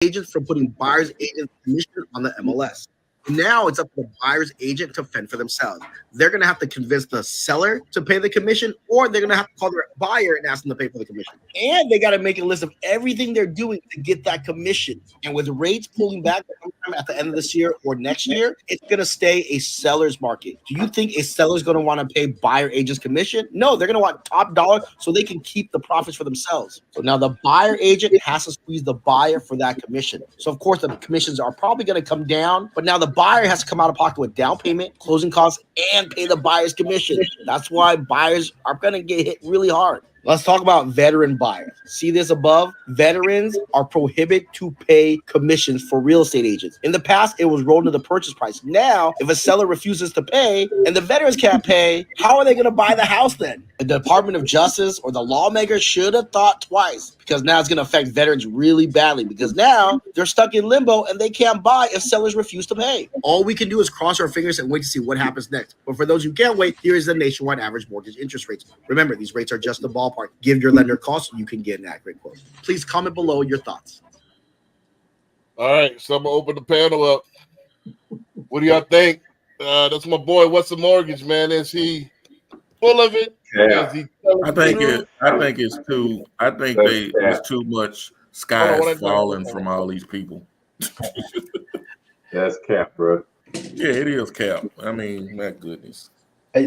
agents from putting buyer's agent commission on the MLS. Now it's up to the buyer's agent to fend for themselves. They're going to have to convince the seller to pay the commission, or they're going to have to call their buyer and ask them to pay for the commission. And they got to make a list of everything they're doing to get that commission. And with rates pulling back at the end of this year or next year, it's going to stay a seller's market. Do you think a seller's going to want to pay buyer agent's commission? No, they're going to want top dollar so they can keep the profits for themselves. So now the buyer agent has to squeeze the buyer for that commission. So of course the commissions are probably going to come down, but now the buyer has to come out of pocket with down payment, closing costs, and pay the buyer's commission. That's why buyers are going to get hit really hard. Let's talk about veteran buyers. See this above? Veterans are prohibited to pay commissions for real estate agents. In the past, it was rolled into the purchase price. Now, if a seller refuses to pay and the veterans can't pay, how are they going to buy the house then? The Department of Justice or the lawmakers should have thought twice, because now it's going to affect veterans really badly, because now they're stuck in limbo and they can't buy if sellers refuse to pay. All we can do is cross our fingers and wait to see what happens next. But for those who can't wait, here is the nationwide average mortgage interest rates. Remember, these rates are just the ballpark. Give your lender a call so you can get an accurate quote. Please comment below your thoughts. All right, so I'm gonna open the panel up. What do y'all think? That's my boy. What's the mortgage, man? Is he full of it? Yeah. I think it's too. I think it's too much skies falling from all these people. That's cap, bro. Yeah, it is cap. I mean, my goodness. I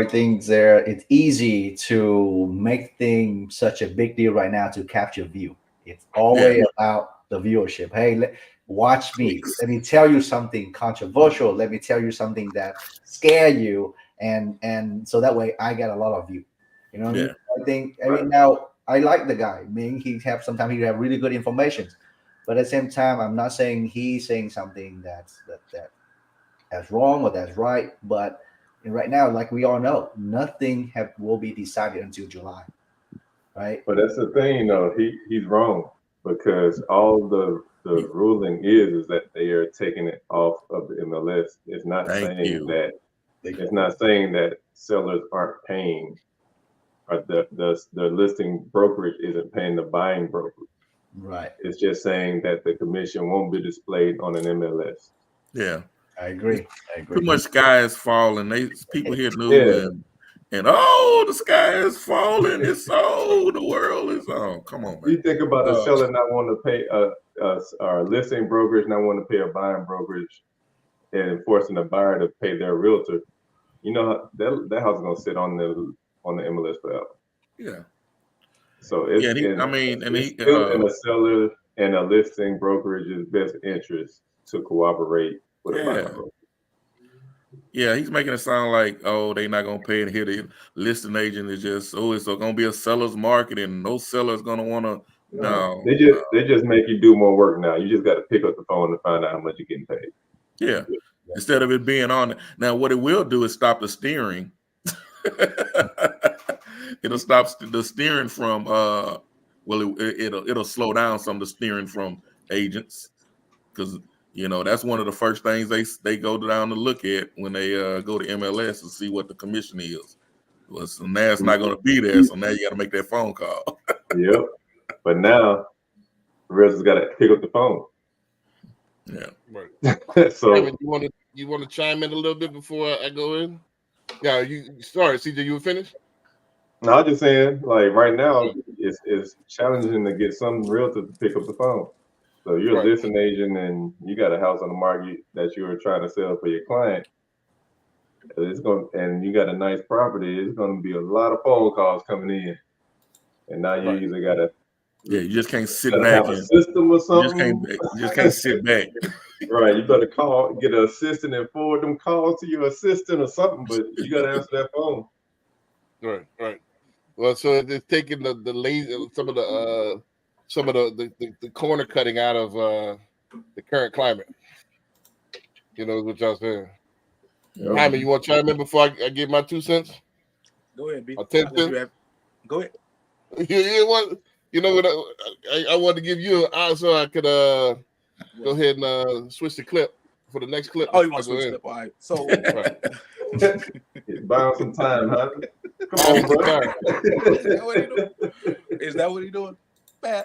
think it's easy to make things such a big deal right now to capture view. It's always about the viewership. Hey, watch me. Let me tell you something controversial. Let me tell you something that scare you, and so that way I get a lot of view. You know what I mean? I mean, now I like the guy. I mean, sometimes he have really good information, but at the same time, I'm not saying he's saying something that's wrong or that's right, but right now, like we all know, nothing will be decided until July, right? But that's the thing, though. He's wrong, because all the ruling is that they are taking it off of the MLS. It's not saying that sellers aren't paying, or the listing brokerage isn't paying the buying brokerage. Right. It's just saying that the commission won't be displayed on an MLS. Yeah. I agree. Too much sky is falling. People hear news and the sky is falling. It's the world is on. Come on, man. You think about a seller not wanting to pay a listing brokerage, not wanting to pay a buying brokerage, and forcing the buyer to pay their realtor. You know that house is gonna sit on the MLS forever. Yeah. So it's in a seller and a listing brokerage's best interest to cooperate. Yeah, he's making it sound like, they're not gonna pay, and here the listing agent is just, it's gonna be a seller's market, and no seller's gonna want to. No, they just make you do more work now. You just got to pick up the phone to find out how much you're getting paid. Yeah, instead of it being on. Now, what it will do is stop the steering. It'll stop the steering from. It'll slow down some of the steering from agents, because. That's one of the first things they go down to look at when they go to MLS to see what the commission is. Well, so now it's not going to be there, so now you got to make that phone call. Yep. But now, the realtor's got to pick up the phone. Yeah. Right. So you want to chime in a little bit before I go in? Yeah. Sorry, CJ, you were finished? No, I'm just saying, like right now, it's challenging to get some realtor to pick up the phone. So you're a listing agent and you got a house on the market that you were trying to sell for your client. And you got a nice property. It's going to be a lot of phone calls coming in, and now you either got to. Yeah, you just can't sit back. Have a system or something. You just can't sit back. Right, you better get an assistant and forward them calls to your assistant or something. But you got to answer that phone. Right. Well, so they're taking the lazy, some of the corner cutting out of the current climate. What y'all saying. Jaime, you want to chime in before I give my 2 cents? Go ahead, B. 10 cents? Go ahead. What? I wanted to give you so I could go ahead and switch the clip for the next clip. Oh, you want to switch the clip? All right. So buy him some time, huh? Come on, bro. Is that what he doing? Man,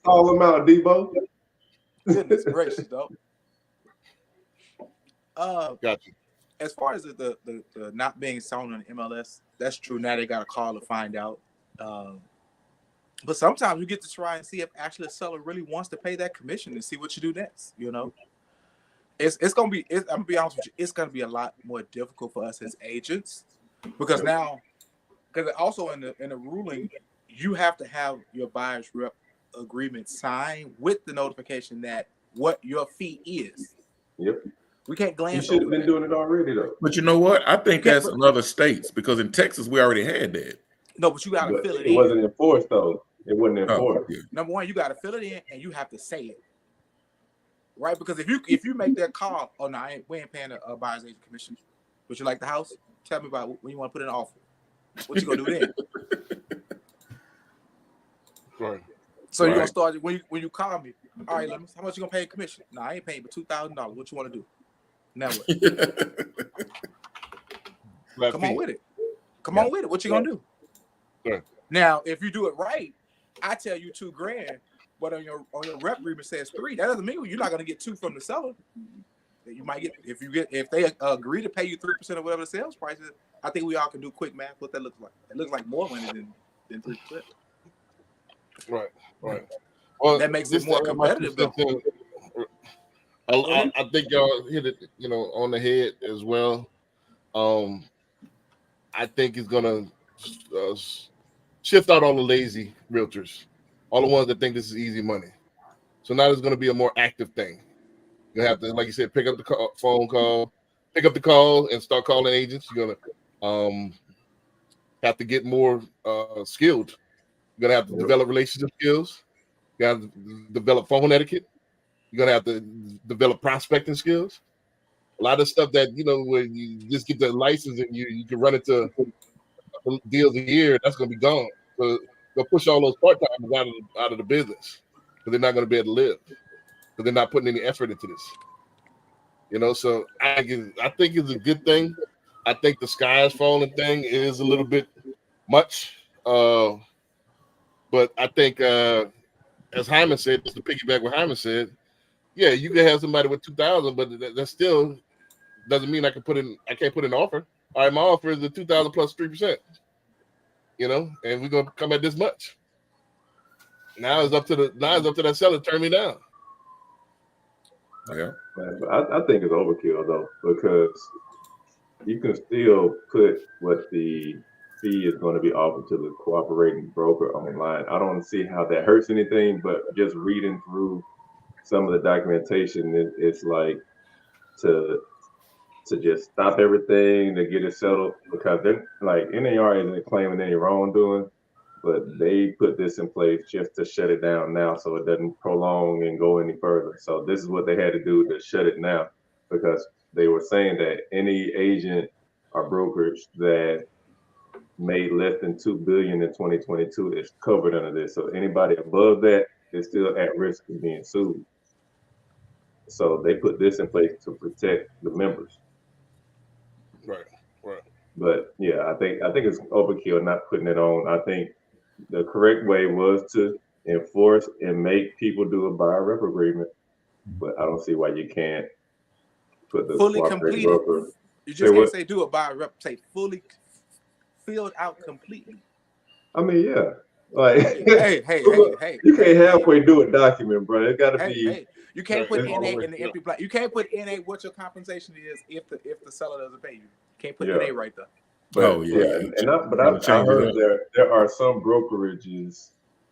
call him out, Debo. Goodness gracious, though. Gotcha. As far as the not being sold on MLS, that's true. Now they got to call to find out. But sometimes you get to try and see if actually the seller really wants to pay that commission and see what you do next. You know, it's gonna be. I'm gonna be honest with you. It's gonna be a lot more difficult for us as agents because also in the ruling, you have to have your buyer's rep agreement signed with the notification that what your fee is. Yep. We can't You glance should have over been that. doing it already, though. But you know what? I think Yeah, that's in other states because in Texas we already had that. No, but you got to But fill it it in. wasn't enforced, though. It wasn't Oh, enforced. yeah. Number one, you got to fill it in and you have to say it, right? Because if you make that call, oh no, we ain't paying a buyer's agent commission. Would you like the house? Tell me about when you want to put in an offer. What you gonna do then? Right. So you're gonna Right. start when you call me. All right, how much you gonna pay in commission? No, I ain't paying but $2,000. What you want to do? Now what? Flat Come fee. on with it. Come on with it. What you gonna do? Right. Now, if you do it right, I tell you $2,000, but on your rep agreement says $3,000. That doesn't mean you're not gonna get $2,000 from the seller. You might get if they agree to pay you 3% of whatever the sales price is. I think we all can do quick math. What that looks like? It looks like more money than 3%. Right. Right. Well, That makes it just more to add my competitive, 2 cents in, I think y'all hit it, on the head as well. I think it's gonna shift out all the lazy realtors, all the ones that think this is easy money. So now there's gonna be a more active thing. You have to, like you said, pick up the phone call, pick up the call, and start calling agents. You're gonna have to get more skilled. You're gonna have to develop relationship skills. You have to develop phone etiquette. You're gonna have to develop prospecting skills. A lot of stuff that when you just get the license and you can run into deals a year, that's gonna be gone. So they'll push all those part timers out of the business because they're not gonna be able to live because they're not putting any effort into this. So I think it's a good thing. I think the sky is falling thing is a little bit much, but I think as Hyman said, just to piggyback what Hyman said, yeah, you can have somebody with 2,000, but that still doesn't mean I can't put in an offer. All right, my offer is the 2,000 plus 3%. And we're gonna come at this much. Now it's up to that seller to turn me down. Yeah. Man, I think it's overkill though, because you can still put what the fee is going to be offered to the cooperating broker online. I don't see how that hurts anything, but just reading through some of the documentation, it's like to just stop everything to get it settled, because they're like NAR isn't claiming any wrongdoing, but they put this in place just to shut it down now so it doesn't prolong and go any further. So this is what they had to do to shut it now, because they were saying that any agent or brokerage that made less than $2 billion in 2022 is covered under this. So anybody above that is still at risk of being sued. So they put this in place to protect the members. Right. But yeah, I think it's overkill not putting it on. I think the correct way was to enforce and make people do a buyer rep agreement. But I don't see why you can't put the fully cooperating completed. broker. You Say just can't what? say do it by rep. Say fully filled out completely. I mean, yeah. Like, Hey. you can't halfway do a document, bro. It got to be. Hey. You can't put all the NA way in the through. empty blank. You can't put NA what your compensation is if the seller doesn't pay you. You can't put Yeah. NA right there. But, Oh, yeah. I heard there are some brokerages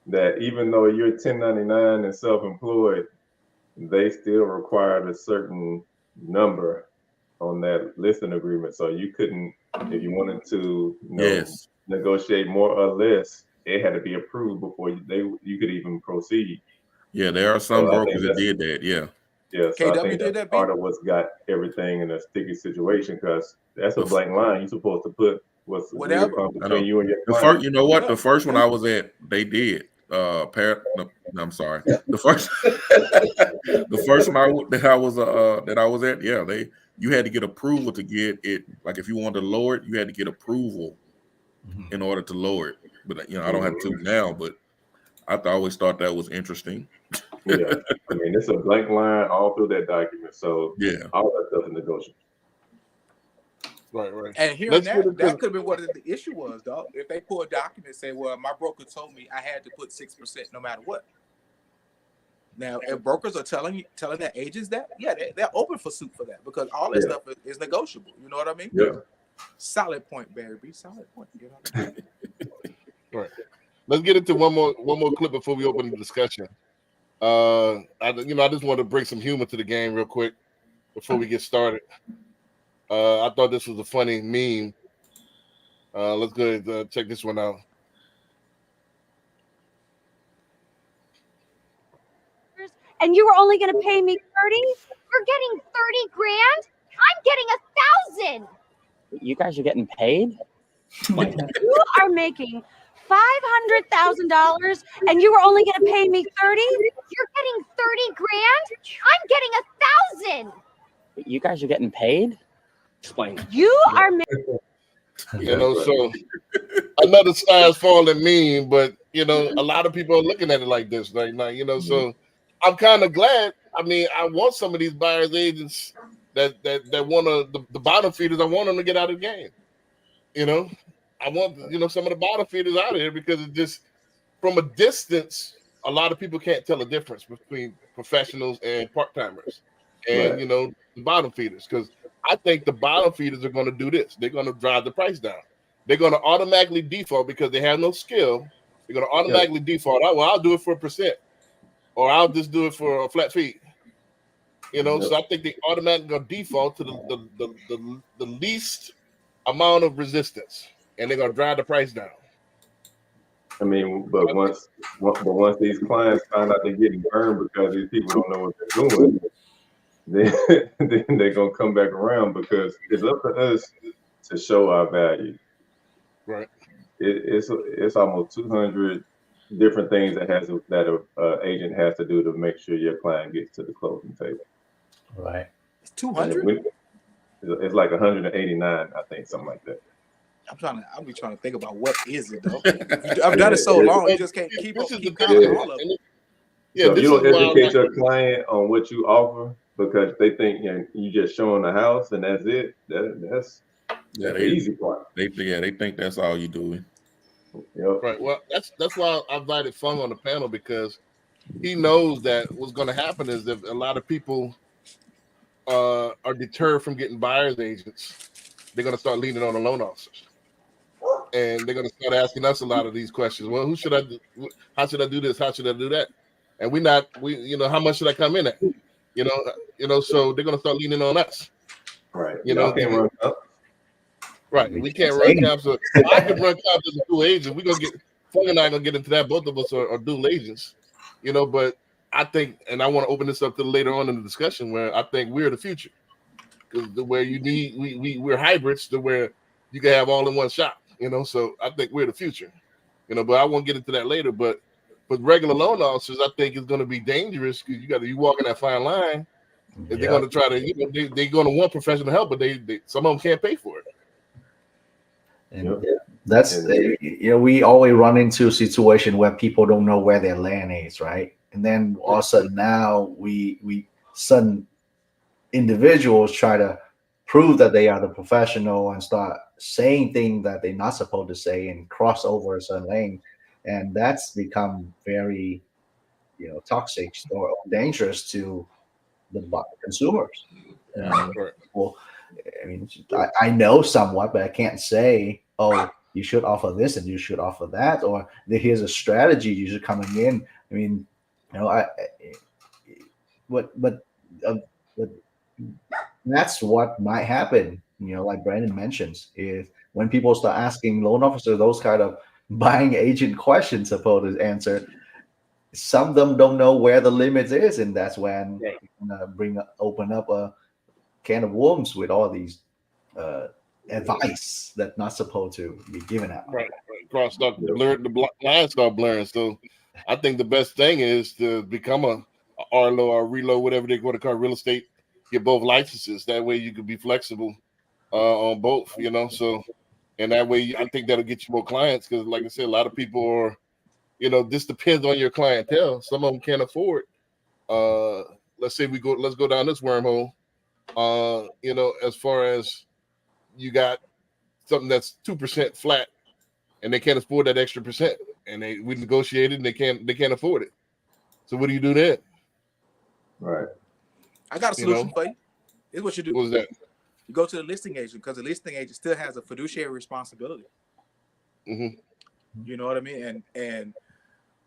that even though you're 1099 and self-employed, they still required a certain number on that listing agreement. So you couldn't, if you wanted to, Yes. negotiate more or less, it had to be approved before you could even proceed. Yeah, there are some So I brokers think that did that. Yeah. Yeah, so I KW think did that's that, part of what's got everything in a sticky situation, because that's a blank line. You're supposed to put what's agreed upon between you and your The client. first, you know what? The first one I was at, they did. I'm sorry. The first, the first one that I was at, yeah, you had to get approval to get it. Like if you wanted to lower it, you had to get approval in order to lower it. But I don't have to now. But I always thought that was interesting. Yeah, I mean, it's a blank line all through that document, so Yeah. all that stuff is negotiable. Right, right. And hearing Let's get that, into that could have been what the issue was, dog. If they pull a document and say, well, my broker told me I had to put 6% no matter what. Now, if brokers are telling their agents that, yeah, they're open for suit for that because all that Yeah. stuff is negotiable. You know what I mean? Yeah. Solid point, Barry B. Solid point. You know? Right. Let's get into one more clip before we open the discussion. I just want to bring some humor to the game real quick before we get started. I thought this was a funny meme. Let's go ahead and check this one out. And you were only going to pay me 30? You're getting 30 grand? I'm getting 1,000. You guys are getting paid? You are making $500,000 and you were only going to pay me 30? You're getting 30 grand? I'm getting 1,000. You guys are getting paid? Explain. You are making. So another size falling meme, but a lot of people are looking at it like this right now, so I'm kind of glad. I mean, I want some of these buyers agents that want the bottom feeders, I want them to get out of the game. I want some of the bottom feeders out of here because it just from a distance, a lot of people can't tell the difference between professionals and part-timers and Right. The bottom feeders, because I think the bottom feeders are going to do this. They're going to drive the price down. They're going to automatically default because they have no skill. They're going to automatically default. I'll do it for 1%, or I'll just do it for a flat fee. So I think they automatically going to default to the least amount of resistance, and they're going to drive the price down. I mean, but once these clients find out they're getting burned because these people don't know what they're doing, then they're gonna come back around because it's up to us to show our value. Right. It's almost 200 different things that a agent has to do to make sure your client gets to the closing table. Right. It's 200. It's like 189, I think, something like that. I'll be trying to think about what is it though. I've done it so long, you just can't keep This is keep the counting thing. all of them. So this you don't is why I educate like your client on what you offer because they think you just showing the house and that's it. That's the easy part. They think that's all you doing. Yep. Right. Well, that's why I invited Fung on the panel, because he knows that what's going to happen is that a lot of people are deterred from getting buyer's agents. They're going to start leaning on the loan officers, and they're going to start asking us a lot of these questions. Well, who should I do? How should I do this? How should I do that? And how much should I come in at? So they're going to start leaning on us. Right. Y'all can't run up. Right. We can't run comps. So I can run comps as a dual agent. We're going to get, Fung and I are going to get into that. Both of us are dual agents, but I think, and I want to open this up to later on in the discussion, where I think we're the future. Because where you need, we're hybrids to where you can have all in one shop, so I think we're the future, but I won't get into that later. But with regular loan officers, I think it's going to be dangerous because you walk in that fine line, and they're going to try to, they're going to want professional help, but they some of them can't pay for it. And that's we always run into a situation where people don't know where their land is, right? And then all of a sudden now we sudden individuals try to prove that they are the professional and start saying things that they're not supposed to say and cross over a certain lane, and that's become very toxic or dangerous to the consumers. Well, I mean, I know somewhat, but I can't say, oh, you should offer this and you should offer that, or here's a strategy you should coming in. I mean, but that's what might happen. Like Brandon mentions, is when people start asking loan officers those kind of buying agent questions supposed to answer, some of them don't know where the limits is, and that's when open up a can of worms with all these advice that's not supposed to be given out. Right. Cross start blurred, the lines start blurring. So I think the best thing is to become a RLO or reload, whatever they go to call real estate, get both licenses. That way you can be flexible on both, so, and that way I think that'll get you more clients. Because like I said, a lot of people are, this depends on your clientele. Some of them can't afford let's say let's go down this wormhole. As far as you got something that's 2% flat, and they can't afford that extra percent, and we negotiated, and they can't afford it. So what do you do then? Right. I got a solution for you. Here's what you do. What was that? You go to the listing agent, because the listing agent still has a fiduciary responsibility. Mm-hmm. You know what I mean? And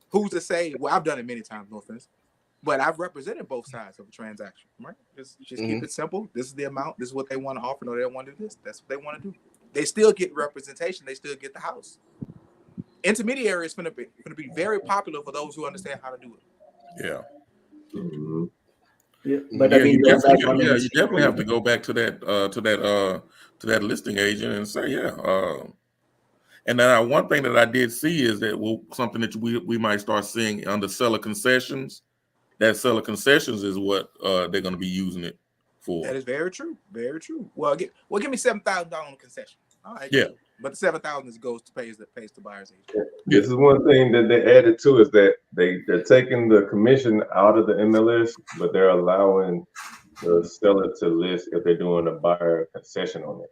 who's to say? Well, I've done it many times, no offense, but I've represented both sides of a transaction. Right? Just keep it simple. This is the amount. This is what they want to offer. No, they don't want to do this. That's what they want to do. They still get representation. They still get the house. Intermediary is going to be very popular for those who understand how to do it. Yeah. Mm-hmm. Yeah, but I mean, you definitely have to go back to that listing agent and say, and then one thing that I did see is that something that we might start seeing under seller concessions. That seller concessions is what they're going to be using it for. That is very true. Very true. Well, give me $7,000 on concession. All right. Yeah. But the $7,000 goes to pays the buyer's agent. This is one thing that they added to is that they're taking the commission out of the MLS, but they're allowing the seller to list if they're doing a buyer concession on it.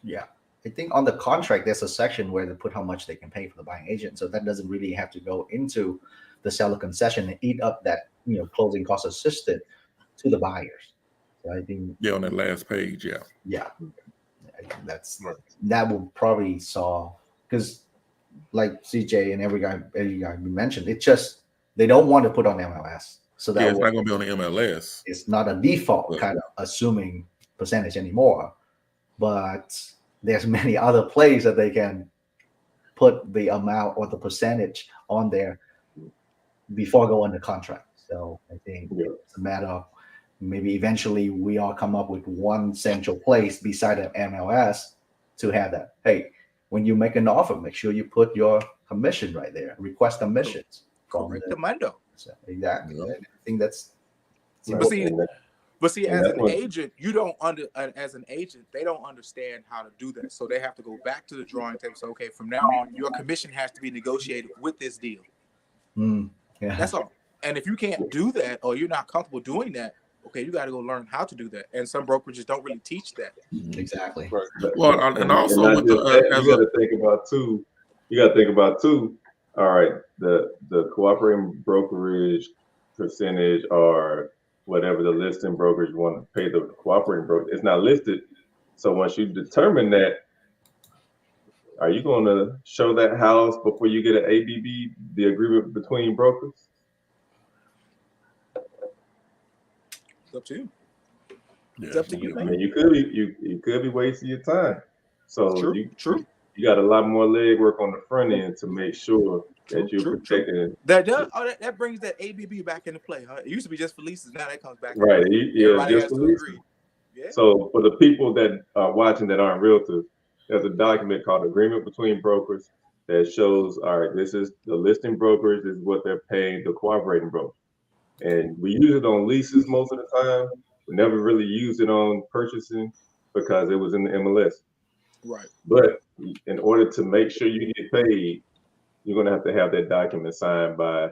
Yeah. I think on the contract, there's a section where they put how much they can pay for the buying agent. So that doesn't really have to go into the seller concession and eat up that, closing cost assisted to the buyers. So I think. Yeah, on that last page. Yeah. Yeah. That will probably solve, because like CJ and every guy mentioned, it just, they don't want to put on MLS. So that it's not going to be on the MLS. It's not a default kind of assuming percentage anymore, but there's many other plays that they can put the amount or the percentage on there before going to contract. So I think it's a matter of maybe eventually we all come up with one central place beside the MLS to have that. Hey, when you make an offer, make sure you put your commission right there. Request commissions. Correct the mundo. So, exactly. I think that's. But see, as an agent, as an agent, they don't understand how to do that. So they have to go back to the drawing table. So, okay, from now on, your commission has to be negotiated with this deal. Yeah. That's all. And if you can't do that, or you're not comfortable doing that, okay, you got to go learn how to do that. And some brokerages don't really teach that. Exactly. Right. Well, and also with you got to think about too. All right, the cooperating brokerage percentage or whatever the listing brokerage want to pay the cooperating broker, it's not listed. So once you determine that, are you going to show that house before you get an ABB, the agreement between brokers? It's up to you. Yeah, It's up to you, I man. mean, you could be wasting your time. So True. You got a lot more legwork on the front end to make sure that you're protecting. That brings that ABB back into play, huh? It used to be just for leases. Now that comes back. Right. Everybody has to agree. Yeah. So for the people that are watching that aren't realtors, there's a document called Agreement Between Brokers that shows, all right, this is the listing brokers, this is what they're paying the cooperating broker. And we use it on leases most of the time. We never really used it on purchasing because it was in the MLS. Right. But in order to make sure you get paid, you're going to have that document signed by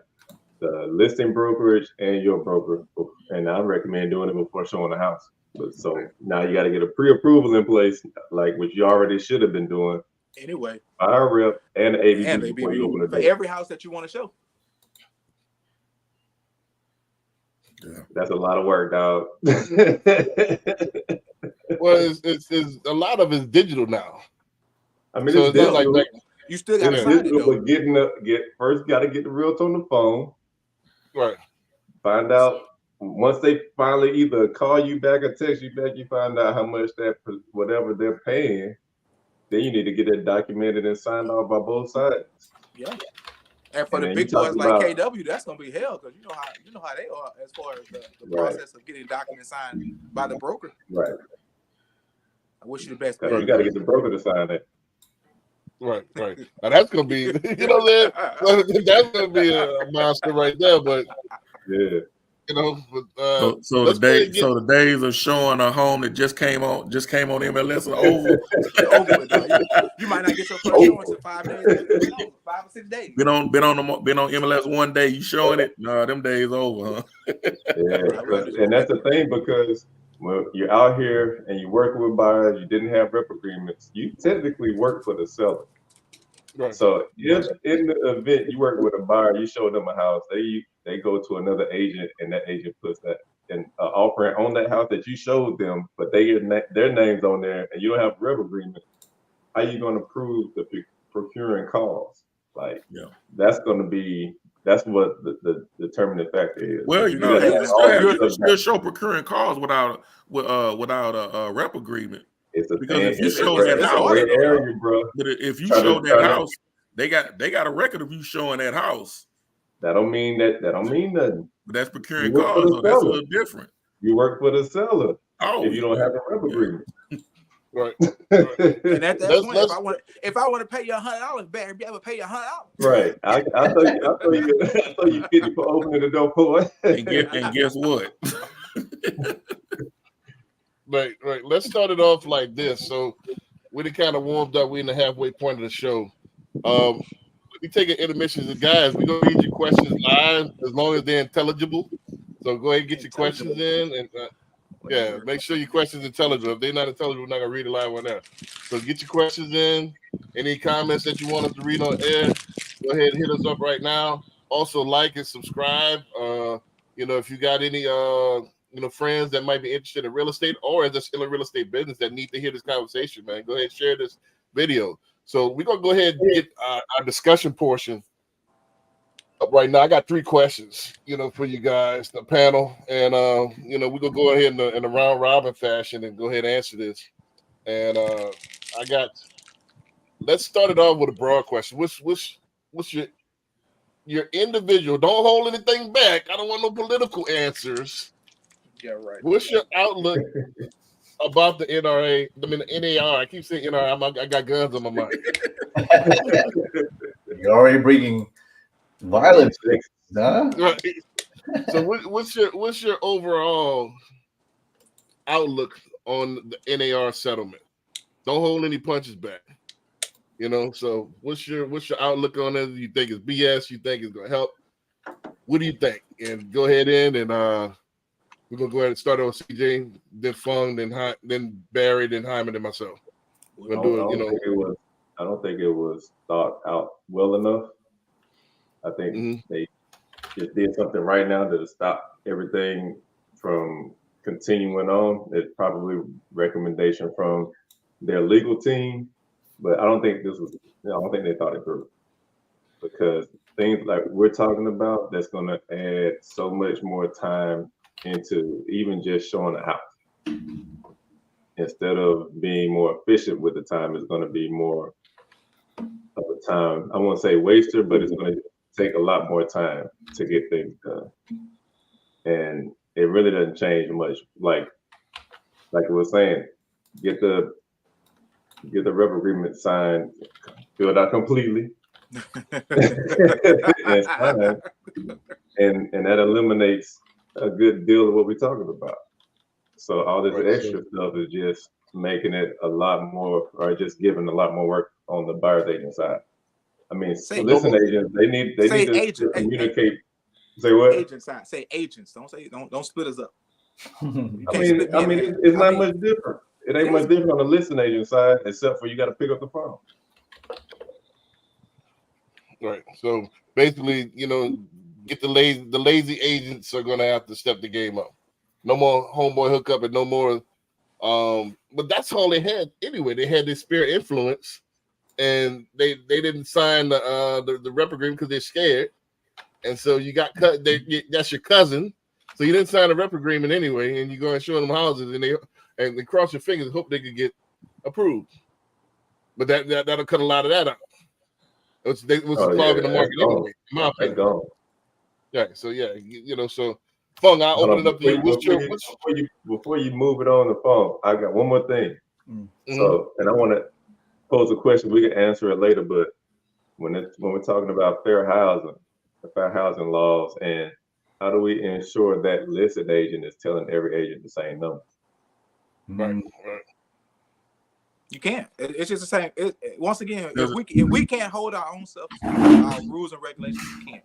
the listing brokerage and your broker. And I recommend doing it before showing the house. So now you got to get a pre-approval in place, like what you already should have been doing. Anyway. Buyer rep and ABB before you open the door. For every house that you want to show. Yeah. That's a lot of work, dog. Well, it's a lot of it's digital now. I mean, so it's digital. like you still got to sign it, though. But first got to get the realtor on the phone. Right. Find out. Once they finally either call you back or text you back, you find out how much whatever they're paying. Then you need to get it documented and signed off by both sides. Yeah. And for the big boys like KW, that's gonna be hell because you know how they are as far as the process of getting documents signed by the broker. Right. I wish you the best. You got to get the broker to sign it. Right. Now that's gonna be, you know what I'm saying? That's gonna be a monster right there. But yeah, You know, but, So let's go ahead and get- the days of showing a home that just came on MLS are over. It's over with, dog. You might not get your first showing until 5 days. It's over, 5 or 6 days. Been on MLS one day, you showing it? No, them days over, huh? Yeah, and that's the thing, because when you're out here and you're working with buyers, you didn't have rep agreements, you technically work for the seller. Right. So if in the event you work with a buyer, you show them a house, they go to another agent, and that agent puts that an offering on that house that you showed them, but their name's on there, and you don't have a rep agreement. How you going to prove the procuring cost? Like, that's what the determining factor is. Well, you still show procuring cause without a rep agreement. Because if you show that house, area, bro. But if you show that house, they got a record of you showing that house. That don't mean nothing. But that's procuring cause, so that's a little different. You work for the seller. Oh, if you don't have a rep agreement. Right. And at that point, if I want to pay you $100, better be able to pay you $100. Right. I thought you 50 for opening the door for it. And guess what? Right. Let's start it off like this. So we kind of warmed up. We're in the halfway point of the show. We take an intermission, guys. We're gonna read your questions live as long as they're intelligible. So go ahead and get your questions in, and make sure your questions intelligible. If they're not intelligible, we're not gonna read it live on there. So get your questions in. Any comments that you want us to read on air, go ahead and hit us up right now. Also, like and subscribe. If you got any friends that might be interested in real estate or just in a real estate business that need to hear this conversation, man, go ahead and share this video. So we're gonna go ahead and get our discussion portion up right now. I got 3 questions, for you guys, the panel, and we're gonna go ahead in a round robin fashion and go ahead and answer this. And let's start it off with a broad question. What's your individual? Don't hold anything back. I don't want no political answers. Yeah, right. What's your outlook about the NRA? I mean, the NAR. I keep saying NRA. I got guns on my mind. You're already bringing violence, huh? Right. So, what's your overall outlook on the NAR settlement? Don't hold any punches back. So what's your outlook on it? You think it's BS? You think it's gonna help? What do you think? And go ahead and we're gonna go ahead and start on CJ, then Fung, then Barry, then Hyman, and myself. We're gonna do it. I don't think it was thought out well enough. I think they just did something right now to stop everything from continuing on. It's probably recommendation from their legal team, but I don't think I don't think they thought it through, because things like we're talking about, that's going to add so much more time into even just showing a house. Instead of being more efficient with the time, it's going to be more of a time, I won't say waster, but it's going to take a lot more time to get things done. And it really doesn't change much. Like I was saying, get the rep agreement signed, filled out completely, and signed, and that eliminates a good deal of what we're talking about. So all this extra stuff is just making it a lot more, or just giving a lot more work on the buyer's agent side. I mean, listen, agents, they need to communicate. Say what? Agent side. Say agents. Don't split us up. I mean, it's not much different. It ain't much different on the listing agent side, except for you got to pick up the phone. Right. So basically, get the lazy agents are going to have to step the game up. No more homeboy hookup and no more. But that's all they had anyway. They had this spirit influence, and they didn't sign the rep agreement because they're scared. And so you got cut. That's your cousin, so you didn't sign a rep agreement anyway, and you go and show them houses, and they cross your fingers, hope they could get approved. But that'll cut a lot of that out. What's clogging the market anyway? In my opinion. Yeah. So so Fung, I'll open it up to you. Before you move it on the phone, I got one more thing. Mm-hmm. So, and I want to pose a question. We can answer it later, but when we're talking about fair housing, the fair housing laws, and how do we ensure that listed agent is telling every agent the same number? Right, Mm, right. You can't. It's just the same. Once again, Does if we can't hold our own self to our rules and regulations, you can't.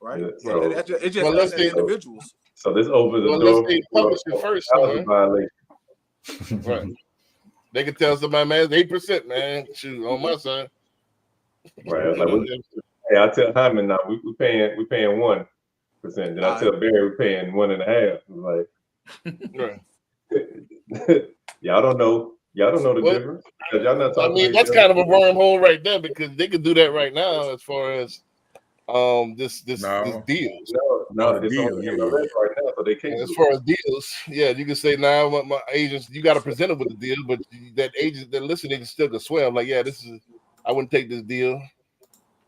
Right? Yeah, So so, it's just Well, us let's as say, individuals. so this opens the well, let's door say for publish it first, housing somewhere. violation. Right. They could tell somebody, man, it's 8%, man. Shoot, on my side. Right. It's You like, know, hey, I tell Hyman now we paying 1%. Then I tell Barry we're paying 1.5%. Like, right. y'all don't know the Well, difference because y'all not I talking mean, to that's each other. kind of a wormhole right there because they could do that right now as far as this No. deals. No, the it's on deal, the yeah, MLS yeah. right now, so they can't And as do far as deals, yeah, you can say now my agents, you got to present it with the deal, but that agent, that listening still can swear. I'm like, yeah, I wouldn't take this deal,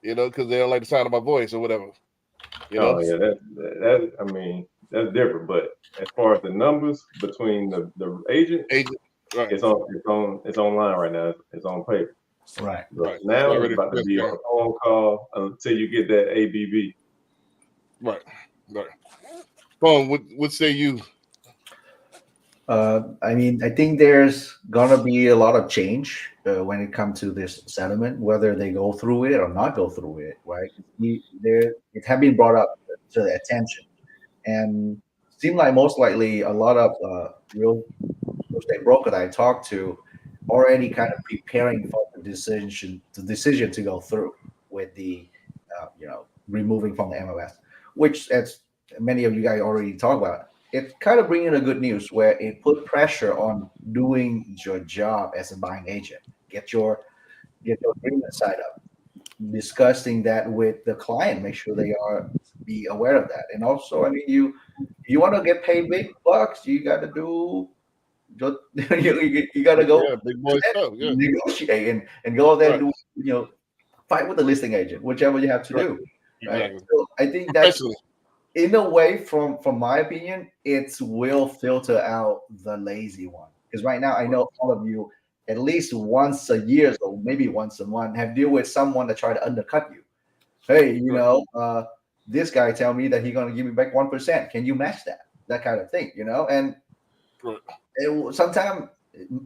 you know, because they don't like the sound of my voice or whatever. You know? Oh yeah, that I mean that's different. But as far as the numbers between the agent, right. it's online right now. It's on paper. right. But Right. now It's it's about to be a transparent. phone call until you get that ABB. Right. Phone, what say you? I mean, I think there's gonna be a lot of change when it comes to this settlement, whether they go through it or not go through it, right? It has been brought up to the attention, and seem like most likely a lot of real estate broker that I talked to already kind of preparing for the decision to go through with the removing from the MLS, which as many of you guys already talked about, it's kind of bringing a good news where it put pressure on doing your job as a buying agent. Get your agreement side up, discussing that with the client, make sure they are be aware of that. And also, I mean, you want to get paid big bucks, you got to do you got to go big boy stuff, negotiate and go there Right. and do, fight with the listing agent, whichever you have to do. Right. Exactly. So I think that's in a way, from my opinion, it will filter out the lazy one. Because right now, I know all of you at least once a year, or maybe once a month, have deal with someone that try to undercut you. Hey, this guy tell me that he's gonna give me back 1%. Can you match that? That kind of thing, and sometimes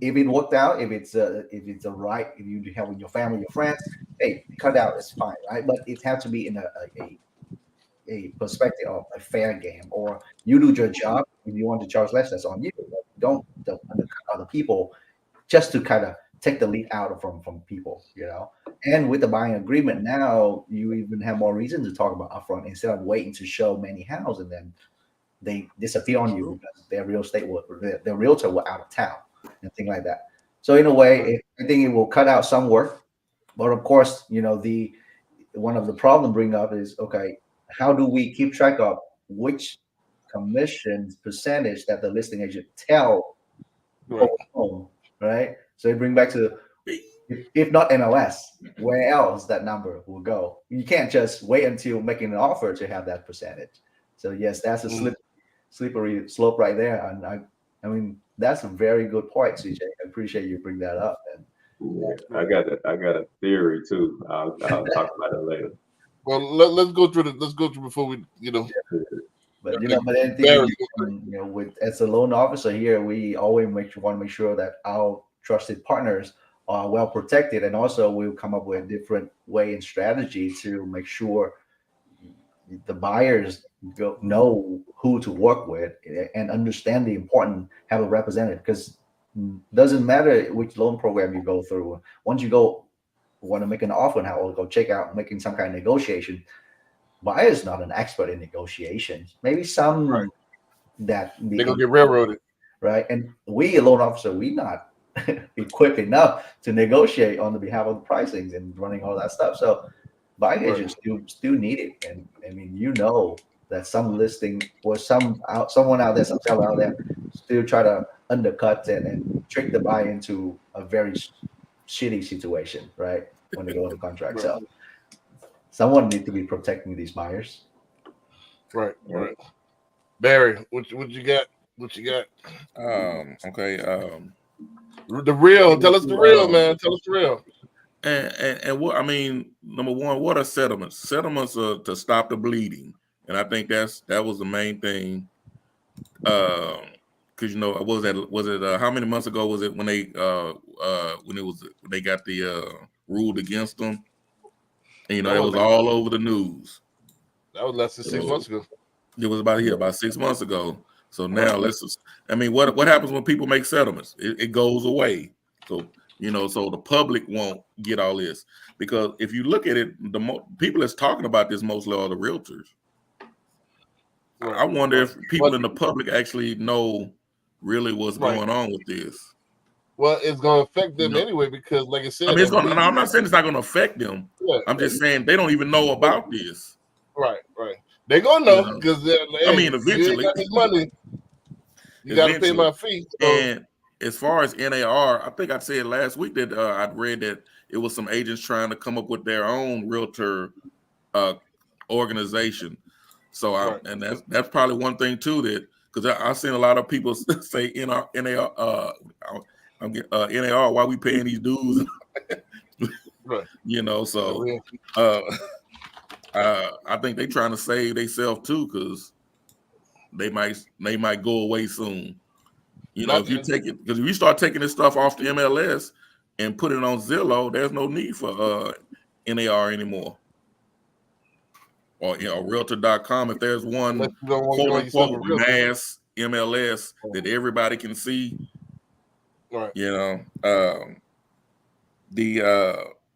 if it worked out, if it's a right, if you have with your family, your friends, hey, cut out, it's fine, right? But it has to be in a perspective of a fair game, or you do your job. If you want to charge less, that's on you. But don't undercut other people just to kind of take the lead out from people, And with the buying agreement now, you even have more reason to talk about upfront instead of waiting to show many houses and then they disappear on you because their realtor were out of town and things like that. So in a way, I think it will cut out some work. But of course, one of the problem bring up is, okay, how do we keep track of which commissions percentage that the listing agent tell home, right? So it bring back to, if not MLS, where else that number will go? You can't just wait until making an offer to have that percentage. So yes, that's a slippery slope right there. And I mean, that's a very good point, CJ. I appreciate you bring that up. And yeah, I got a theory too. I'll talk about it later. Well, let's go through before we, But but anything, with as a loan officer here, we always want to make sure that our trusted partners are well protected, and also we'll come up with a different way and strategy to make sure the buyers know who to work with and understand the important have a representative, because it doesn't matter which loan program you go through. Once you want to make an offer now or go check out making some kind of negotiation, buyer is not an expert in negotiations. Maybe some that they're gonna get railroaded, right? And we, a loan officer, we not equipped enough to negotiate on the behalf of the pricings and running all that stuff. So buying agents still need it. And I mean, that some listing or someone out there, some seller out there, still try to undercut and trick the buyer into a very shitty situation, right? When they go into contract. So someone need to be protecting these buyers. Right. Barry, what you got? Okay. The real. Tell us the real, man. Tell us the real. And what I mean, number one, what are settlements? Settlements are to stop the bleeding. and I think that was the main thing. Because was it how many months ago was it when they when they got the ruled against them? And it was all over the news. That was less than 6 months ago. It was about 6 months ago. So now what happens when people make settlements? It goes away. So so the public won't get all this, because if you look at it, people that's talking about this mostly are the realtors. Right. I wonder if people in the public actually know really what's going on with this. Well, it's going to affect them anyway, because like I said, I mean, I'm not saying it's not going to affect them. Yeah. I'm just saying they don't even know about this. Right. They're going to know, because eventually, got this money, you got to pay my fee. So. And as far as NAR, I think I said last week that I'd read that it was some agents trying to come up with their own realtor organization. So and that's probably one thing too, that because I've seen a lot of people say NAR, why we paying these dues? Right. So I think they trying to save themselves too, because they might go away soon. If you take it, because if you start taking this stuff off the MLS and put it on Zillow, there's no need for NAR anymore. Or realtor.com, if there's one quote unquote mass MLS that everybody can see. Right.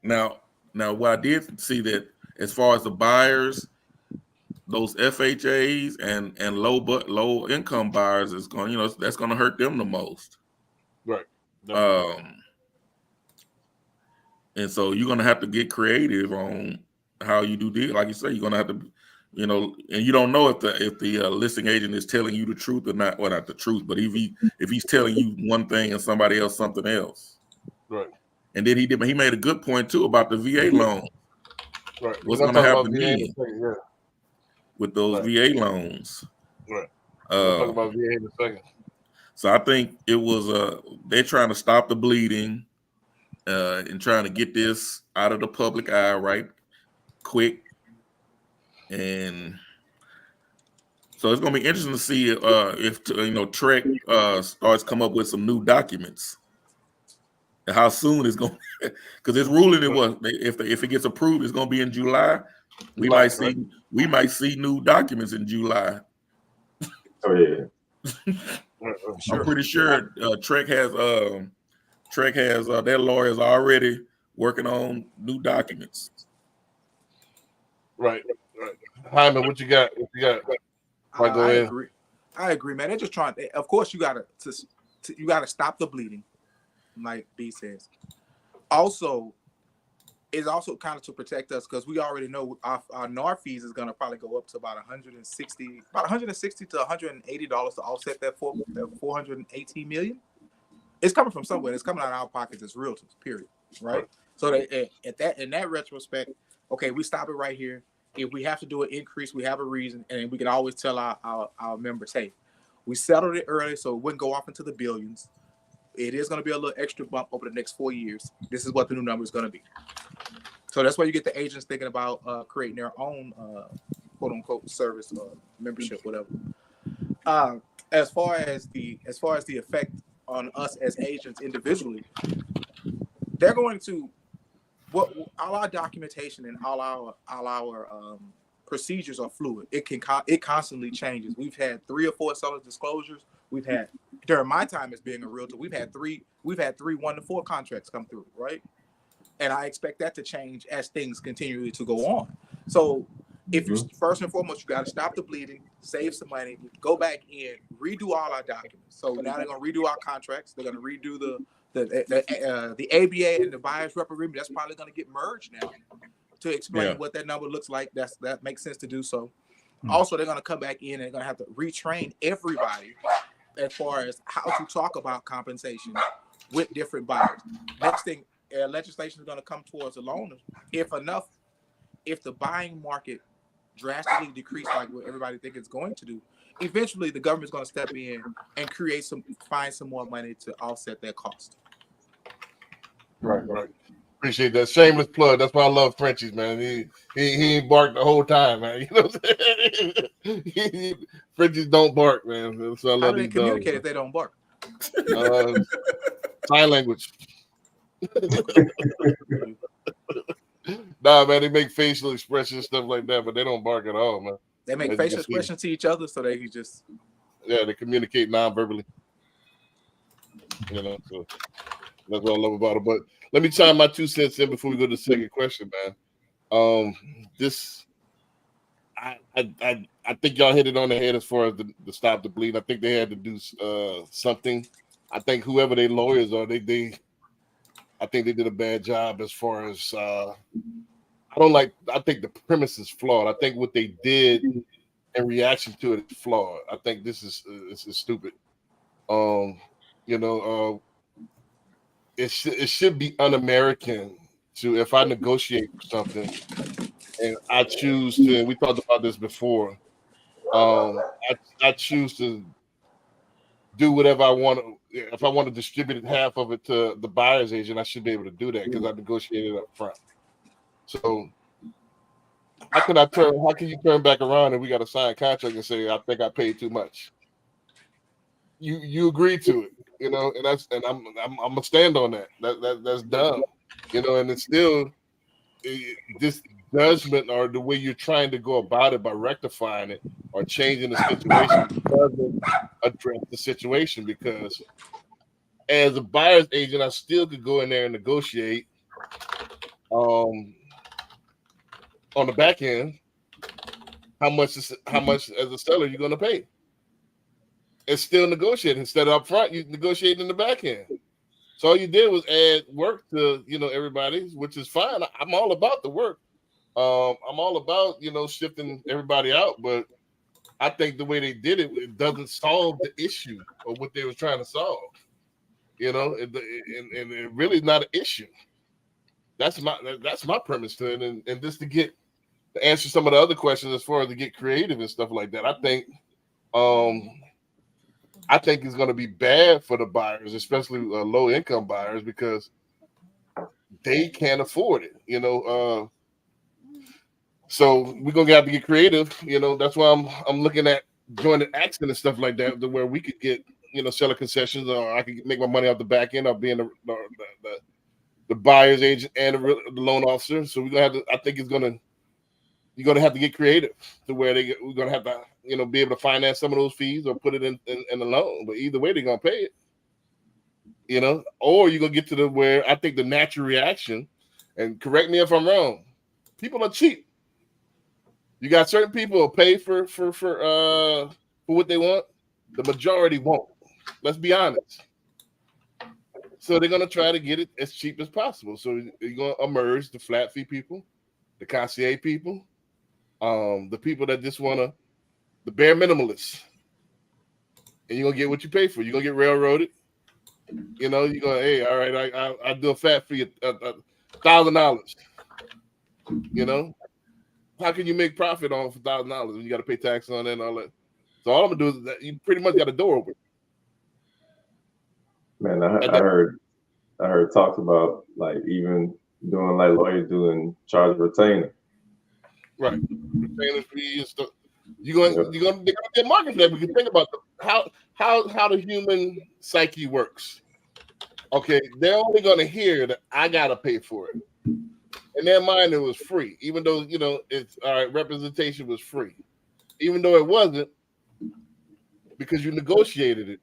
Now what I did see that as far as the buyers, those FHAs and low income buyers is going, that's going to hurt them the most. Right. And so you're going to have to get creative on how you do this. Like you say, you're going to have to, and you don't know if the listing agent is telling you the truth or not. Well, not the truth, but if he's telling you one thing and somebody else something else. Right. And then he made a good point too about the VA loan. Right. What's going to happen then with those VA loans? Right. We'll talk about VA in a second. So I think it was they're trying to stop the bleeding and trying to get this out of the public eye right quick. And so it's going to be interesting to see if Trek starts come up with some new documents. And how soon it's going, because it's ruling it was if it gets approved, it's going to be in July. We might see new documents in July. Oh yeah. I'm pretty sure Trek has their lawyers already working on new documents. Right. Hyman, what you got? I agree, man. They're just trying. Of course, you gotta stop the bleeding, like B says. Also, it's also kind of to protect us, because we already know our NAR fees is going to probably go up to about $160 to $180 to offset that 418 million. It's coming from somewhere. It's coming out of our pockets as realtors, period. Right. So in that retrospect, okay, we stop it right here. If we have to do an increase, we have a reason, and we can always tell our members, hey, we settled it early, so it wouldn't go off into the billions. It is going to be a little extra bump over the next 4 years. This is what the new number is going to be. So that's why you get the agents thinking about creating their own quote unquote service or membership, whatever. As far as the effect on us as agents individually, they're going to all our documentation and all our procedures are fluid. It constantly changes. We've had 3 or 4 seller disclosures. We've had, during my time as being a realtor, we've had three 1-to-4 contracts come through, right? And I expect that to change as things continue to go on. So if you first and foremost, you got to stop the bleeding, save some money, go back in, redo all our documents. So now they're going to redo our contracts. They're going to redo the ABA and the buyer's rep agreement. That's probably going to get merged now to explain what that number looks like. That makes sense to do so. Also, they're going to come back in and they're going to have to retrain everybody as far as how to talk about compensation with different buyers. Next thing, legislation is going to come towards the loaners. If the buying market drastically decrease like what everybody thinks it's going to do, eventually the government's going to step in and find some more money to offset that cost. Right. Appreciate that. Shameless plug. That's why I love Frenchies, man. He ain't barked the whole time, man. You know what I'm saying? Frenchies don't bark, man. So I How love do they these communicate dogs. if they don't bark? Sign language. Nah, man, they make facial expressions, stuff like that, but they don't bark at all, man. They make As you facial can see. expressions to each other, so they can just. Yeah, they communicate non-verbally. You know, so that's what I love about it. But let me chime my 2 cents in before we go to the second question, man. I think y'all hit it on the head as far as the stop the bleed. I think they had to do something. I think whoever their lawyers are, I think they did a bad job as far as I think the premise is flawed. I think what they did in reaction to it is flawed. I think this is stupid. It should be un-American to, if I negotiate for something and I choose to, and we talked about this before, I choose to do whatever I want. If I want to distribute half of it to the buyer's agent, I should be able to do that because I negotiated up front. So how can you turn back around and we got to sign a contract and say, I think I paid too much? You agreed to it, you know, and I'm gonna stand on that. That's dumb, you know, and it's still this judgment or the way you're trying to go about it by rectifying it or changing the situation doesn't address the situation, because as a buyer's agent, I still could go in there and negotiate on the back end how much as a seller you're going to pay. It's still negotiating. Instead of up front, you negotiate in the back end. So all you did was add work to, you know, everybody, which is fine. I'm all about the work. I'm all about, you know, shifting everybody out, but I think the way they did it, it doesn't solve the issue of what they were trying to solve. You know, and it really is not an issue. That's my premise to it, and just to answer some of the other questions as far as to get creative and stuff like that. I think it's going to be bad for the buyers, especially low income buyers, because they can't afford it. You know, so we're gonna have to get creative. You know, that's why I'm looking at joint accent and stuff like that, to where we could get, you know, seller concessions, or I could make my money off the back end of being the buyer's agent and the loan officer. So we're gonna have to. I think you're gonna have to get creative to where we're gonna have to, you know, be able to finance some of those fees or put it in the loan. But either way, they're gonna pay it. You know, or you're gonna get to where I think the natural reaction, and correct me if I'm wrong, people are cheap. You got certain people who pay for what they want. The majority won't. Let's be honest. So they're gonna try to get it as cheap as possible. So you're gonna emerge the flat fee people, the concierge people, the people that just wanna the bare minimalists, and you're gonna get what you pay for. You're gonna get railroaded. You know, you're gonna, hey, all right, I do a flat fee of $1,000. You know. How can you make profit on $1,000 when you got to pay tax on it and all that? So all I'm gonna do is that you pretty much got a door open. Man, I heard talks about like even doing like lawyers doing charge retainer. Right, retainer fee and stuff. They're gonna get market for that. Because think about how the human psyche works. Okay, they're only gonna hear that I gotta pay for it. In their mind, it was free, even though, you know, it's all right. Representation was free, even though it wasn't, because you negotiated it.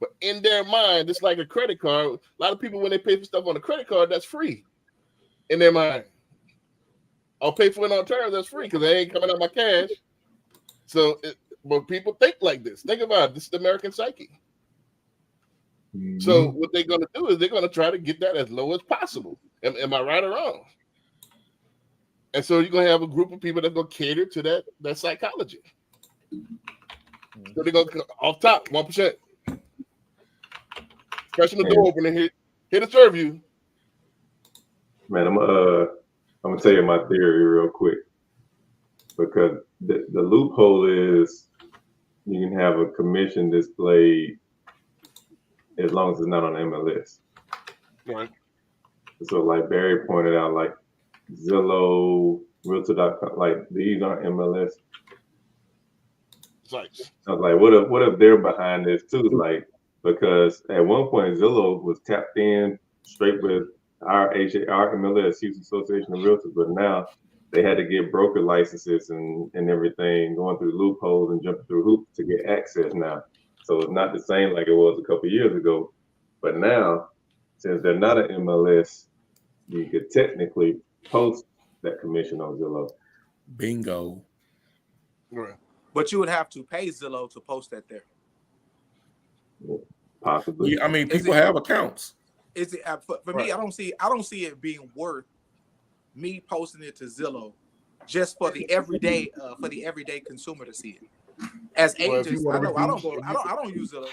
But in their mind, it's like a credit card. A lot of people, when they pay for stuff on a credit card, that's free. In their mind, I'll pay for it on terms. That's free because they ain't coming out my cash. So, but people think like this. Think about it. This is the American psyche. Mm-hmm. So what they're going to do is they're going to try to get that as low as possible. Am I right or wrong? And so you're going to have a group of people that's going to cater to that psychology. So they're going to off top 1%. Pressing the door open and here to serve you. Man, I'm gonna tell you my theory real quick, because the loophole is you can have a commission displayed as long as it's not on MLS. Right. So like Barry pointed out, like Zillow, Realtor.com, like these aren't MLS. Sites. I was like, what if they're behind this too? Like, because at one point Zillow was tapped in straight with our MLS, Houston Association of Realtors, but now they had to get broker licenses and everything, going through loopholes and jumping through hoops to get access now. So it's not the same like it was a couple of years ago. But now, since they're not an MLS, you could technically post that commission on Zillow. Bingo. Right. But you would have to pay Zillow to post that there. Possibly. Yeah, I mean, Is people it- have accounts. Is it for Right. me? I don't see it being worth me posting it to Zillow just for the everyday consumer to see it. As Well, if you agents, wanna I don't use Zillow.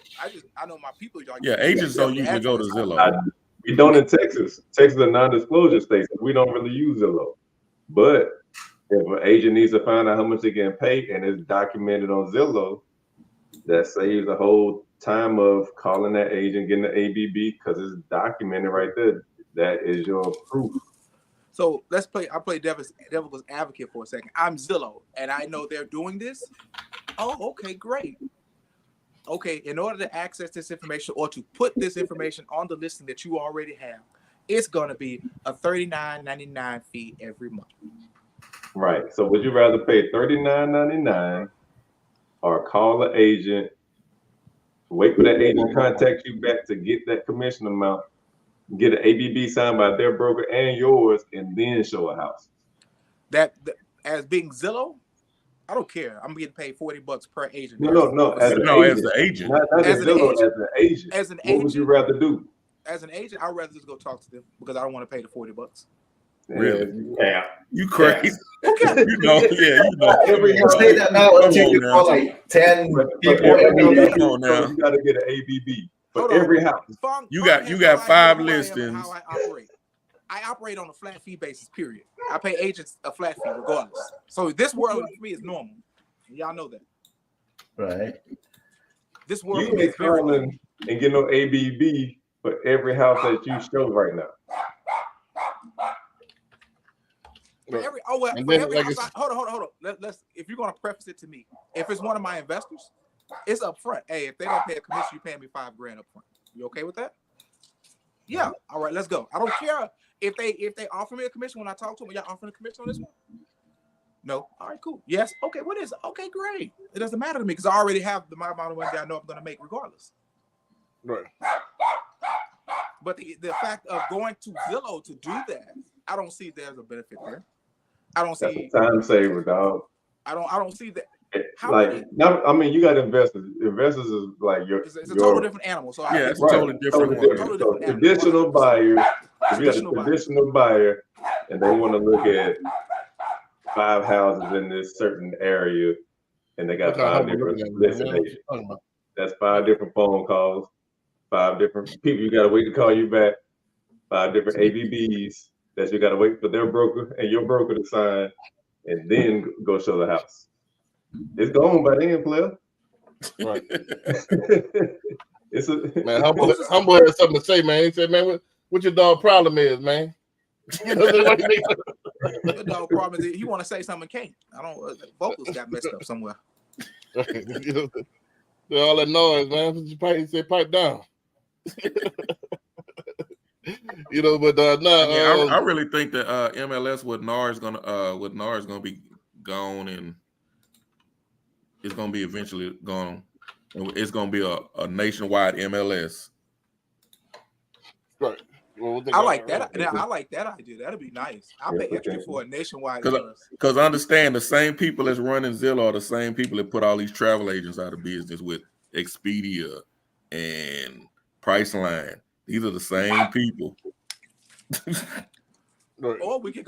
I know my people. Yeah, agents don't usually go to Zillow. We don't in Texas. Texas is a non-disclosure state, so we don't really use Zillow. But if an agent needs to find out how much they're getting paid and it's documented on Zillow, that saves the whole time of calling that agent, getting the ABB, because it's documented right there. That is your proof. So I play devil's advocate for a second. I'm Zillow, and I know they're doing this. Oh, okay, great. Okay, in order to access this information or to put this information on the listing that you already have, it's gonna be a $39.99 fee every month. Right. So would you rather pay $39.99 or call an agent, wait for that agent to contact you back to get that commission amount, get an ABB signed by their broker and yours, and then show a house? That as being Zillow, I don't care. I'm getting paid $40 per agent. No. As the agent. Not As as an Zillow, agent. as an agent. As an What would you rather do? As an agent, I'd rather just go talk to them because I don't want to pay the $40. Really? Yeah. You crazy? Okay. You know. Every You say that now Come until on you now. call like 10 people Every every day. Come on now. You got to get an ABB for Hold on. every house. You got has no 5 idea who I am and listings. How I operate. I operate on a flat fee basis, period. I pay agents a flat fee regardless. So this world for me is normal. Y'all know that. Right. This world You for me ain't is very normal. calling and get no ABB for every house that you show right now. For every, oh well, And for then, every like house it's- hold on. Let's if you're gonna preface it to me, if it's one of my investors, it's up front. Hey, if they don't pay a commission, you paying me $5,000 up front. You okay with that? Yeah. All right, let's go. I don't care if they offer me a commission when I talk to them. Y'all offering a commission on this one? No. All right, cool. Yes. Okay. What is it? Okay, great. It doesn't matter to me because I already have my amount of money that I know I'm gonna make regardless. Right. But the fact of going to Zillow to do that, I don't see there's a benefit there. I don't That's see. a time saver, dog. I don't see that. How Like, many- now, I mean, you got investors. Investors is like your. It's a total different animal. So Yeah, it's a Right. totally different Totally one. different. Totally So different traditional animal. buyers, if you got a Traditional buyer. traditional buyer and they want to look at 5 houses in this certain area and they got That's how 5 I'm different looking at it, listing man. agents. Talking about- That's 5 different phone calls, 5 different people you got to wait to call you back, 5 different ABBs that you got to wait for their broker and your broker to sign, and then go show the house. It's gone by then, player. Right. It's a Man, Humble had something to say, man. He said, man, what your dog problem is, man? You know, Your dog problem is he want to say something can't. I don't. Vocals got messed up somewhere. you know, all that noise, man. He said, pipe down. You know, but no, I really think that MLS with NAR is gonna be gone, and it's gonna be eventually gone. It's gonna be a nationwide MLS. right. Well, I like that. I like that idea. That'd be nice. I'll pay extra for a nationwide. Because understand, the same people that's running Zillow are the same people that put all these travel agents out of business with Expedia and Priceline. These are the same people. Right. Or we could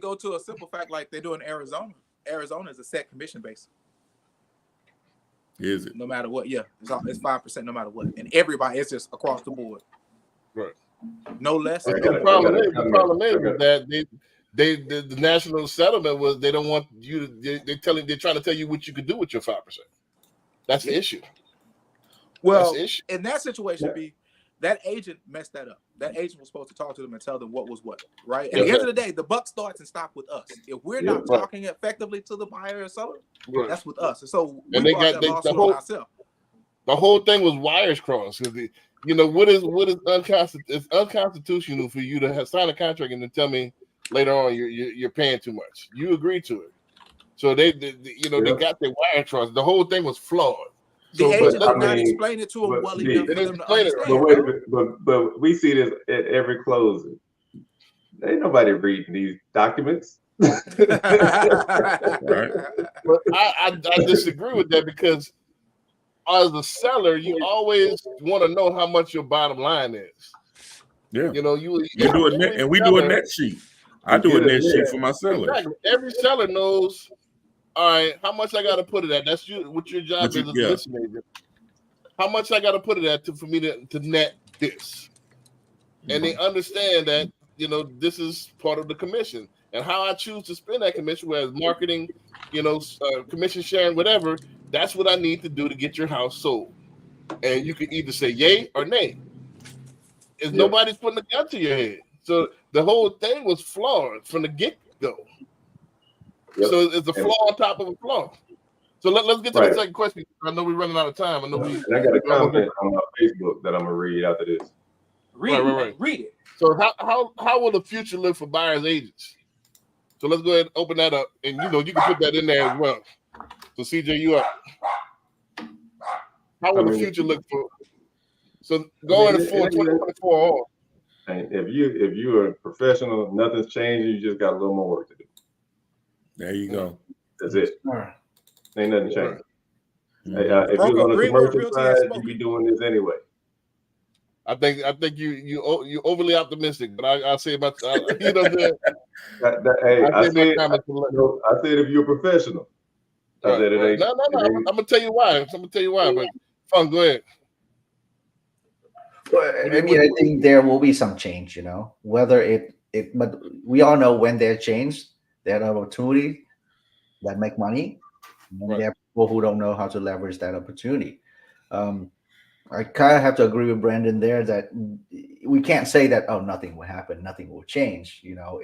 go to a simple fact like they do in Arizona. Arizona is a set commission base. Is it? No matter what, yeah, it's 5% no matter what, and everybody it's just across the board. Right. No less. The Okay. problem Okay. is that the national settlement was they don't want you to. They're trying to tell you what you could do with your 5%. That's the issue. Well, That's the issue. in that situation, that agent messed that up. That agent was supposed to talk to them and tell them what was what, right? At Yes, the end sir. of the day, the buck starts and stops with us. If we're Yeah, not right. talking effectively to the buyer or seller, Right. that's with us. And so we And they brought got that the lawsuit on whole ourselves. the whole thing was wires crossed. You know what is unconstitutional? It's unconstitutional for you to have signed a contract and then tell me later on you're paying too much. You agreed to it, so they Yeah. got their wire crossed. The whole thing was flawed. The So, agent but did I not mean, explain it to him but well the- enough They for didn't them to explain it understand. But wait, bro. but we see this at every closing. Ain't nobody reading these documents. Right. But I disagree with that because as a seller, you always want to know how much your bottom line is. Yeah. You know, you do a net, every and we do a seller- net sheet. I do a net sheet for my sellers. Exactly. Every seller knows, all right, how much I got to put it at. That's what your job But you- is as yeah. a listing agent. How much I got to put it at for me to net this. And they understand that, you know, this is part of the commission. And how I choose to spend that commission, whether it's marketing, you know, commission sharing, whatever, that's what I need to do to get your house sold. And you can either say yay or nay. Is nobody's putting a gun to your head. So the whole thing was flawed from the get-go. Yep. So it's a flaw on top of a flaw. So let's get to Right. the second question. I know we're running out of time. I know we. And I got a comment on my Facebook that I'm gonna read after this. Read Right. it. Read it. So how will the future look for buyers agents? So let's go ahead and open that up, and you know you can put that in there as well. So CJ, you up? How will the future look for? So going for 2024 on. And if you're a professional, nothing's changing. You just got a little more work to do. There you go. That's it. Sure. Ain't nothing changing. Mhm. If Bronco, you're on the Greenwood commercial Realty side, has you spoken. be doing this anyway. I think you overly optimistic, but I say about you know what I'm saying? Hey, I say my said, comments I said if you're a professional. I said it right. ain't. No. I'm gonna tell you why. But fun, go ahead. Well, I mean, I think there will be some change, you know, whether but we all know when there's change, there are opportunities that make money, and Right. there are people who don't know how to leverage that opportunity. I kind of have to agree with Brandon there that we can't say that, oh, nothing will happen, nothing will change. You know,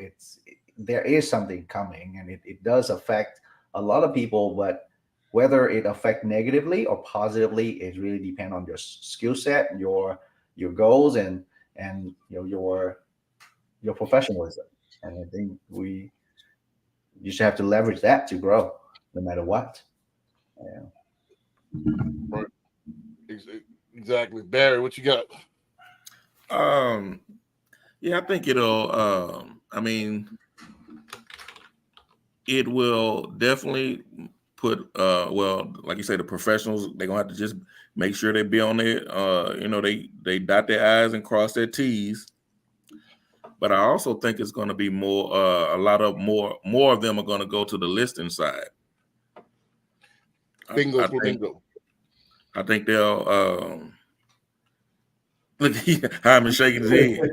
there is something coming, and it does affect a lot of people, but whether it affect negatively or positively, it really depends on your skill set, your goals, and your professionalism. And I think you should have to leverage that to grow, no matter what. Yeah. Right. Exactly. Barry, what you got? Yeah, I think it'll I mean, it will definitely put well, like you say, the professionals, they're gonna have to just make sure they be on there, you know, they dot their I's and cross their T's. But I also think it's gonna be more more of them are gonna go to the listing side. Bingo for bingo. I think they'll look at Hyman shaking his head.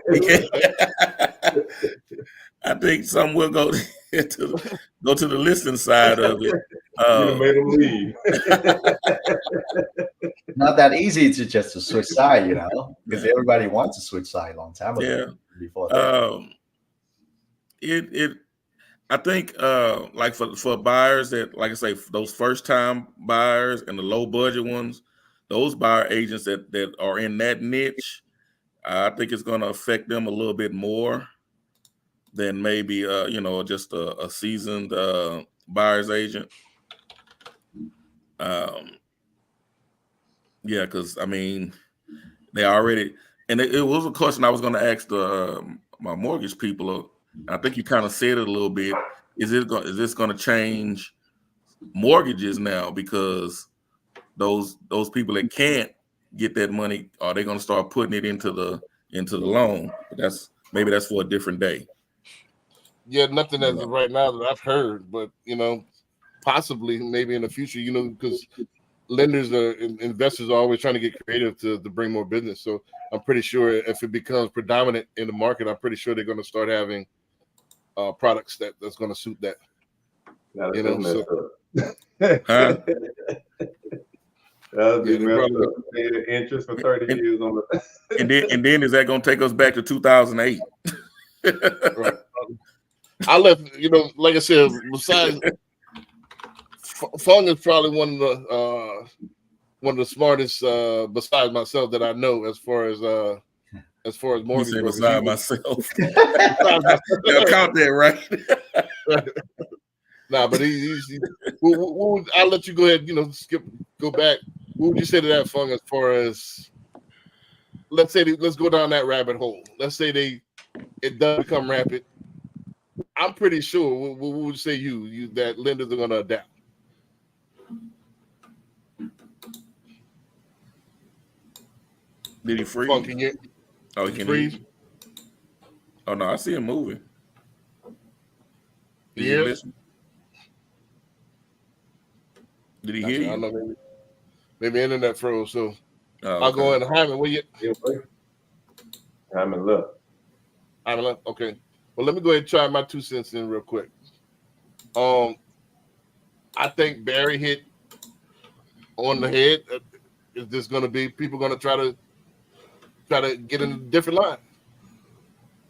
I think some will go to the listing side of it. You made them leave. Not that easy to switch side, you know, because everybody wants to switch side a long time ago. Yeah. Before that. I think like for buyers that, like I say, those first time buyers and the low budget ones, those buyer agents that are in that niche, I think it's going to affect them a little bit more than maybe you know, just a seasoned buyer's agent. Yeah, because I mean, they already, and it was a question I was going to ask my mortgage people. I think you kind of said it a little bit. Is this going to change mortgages now, because those people that can't get that money, are they going to start putting it into the loan? But maybe that's for a different day. Yeah, nothing as of right now that I've heard, but you know, possibly maybe in the future, you know, because lenders investors are always trying to get creative to bring more business. So I'm pretty sure if it becomes predominant in the market, I'm pretty sure they're going to start having products that's going to suit that. Now, You know, that's so, Huh? That'd be Yeah, they messed probably- up. Pay the interest for 30 And- years on the. and then is that going to take us back to 2008? Right. I left, like I said, besides Fung is probably one of the smartest besides myself that I know as far as You mortgage say brokers. beside myself. Y'all count that, right? Nah, but I'll let you go ahead, go back. What would you say to that, Fung, as far as let's go down that rabbit hole. Let's say it does become rampant. I'm pretty sure. What would you say that lenders are going to adapt? Did he freeze? Fung, can you Oh, he can freeze? hear you. Oh no, I see him moving. Did Yeah. you listen? Did he hear I you? know maybe internet froze. So Oh, I'll go okay. in. Hyman, where you? I'm in love. Hyman left. Okay. Well, let me go ahead and try my 2 cents in real quick. I think Barry hit on the head. Is this going to be people going to try to get in a different line?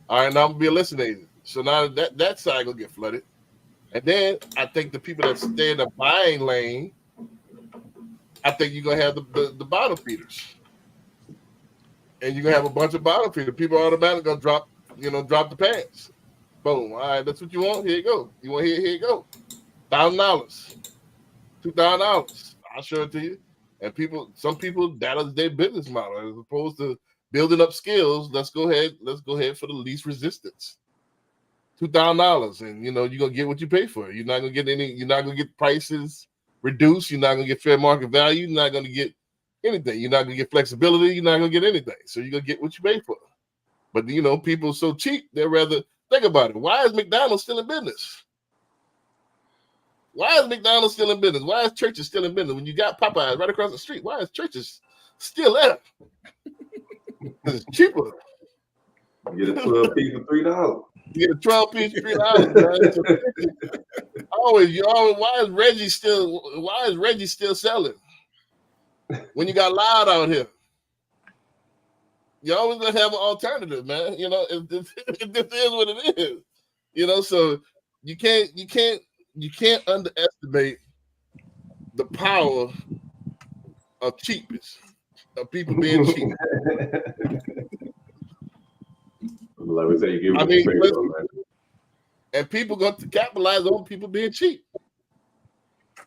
All right, now I'm gonna be a listening agent. So now that side gonna get flooded, and then I think the people that stay in the buying lane, I think you're gonna have the bottom feeders, and you're gonna have a bunch of bottom feeders. People are automatically gonna drop the pants. Boom. All right, that's what you want. Here you go. You want here you go. $1,000, $2,000. I'll show it to you. And some people, that is their business model as opposed to building up skills. Let's go ahead for the least resistance. $2,000, and you're gonna get what you pay for. You're not gonna get prices reduced. You're not gonna get fair market value. You're not gonna get anything. You're not gonna get flexibility. You're not gonna get anything. So you're gonna get what you pay for. But people are so cheap, they'd rather think about it. Why is McDonald's still in business? Why is McDonald's still in business? Why is Church's still in business? When you got Popeyes right across the street, why is Church's still there? It's cheaper. You get a 12 piece for $3. You get a 12 piece for $3, man. Why is Reggie still selling? When you got Loud out here. You always gonna have an alternative, man. It is what it is. So you can't underestimate the power of cheapness, of people being cheap. Like we say, you get what you pay for, man. And people going to capitalize on people being cheap.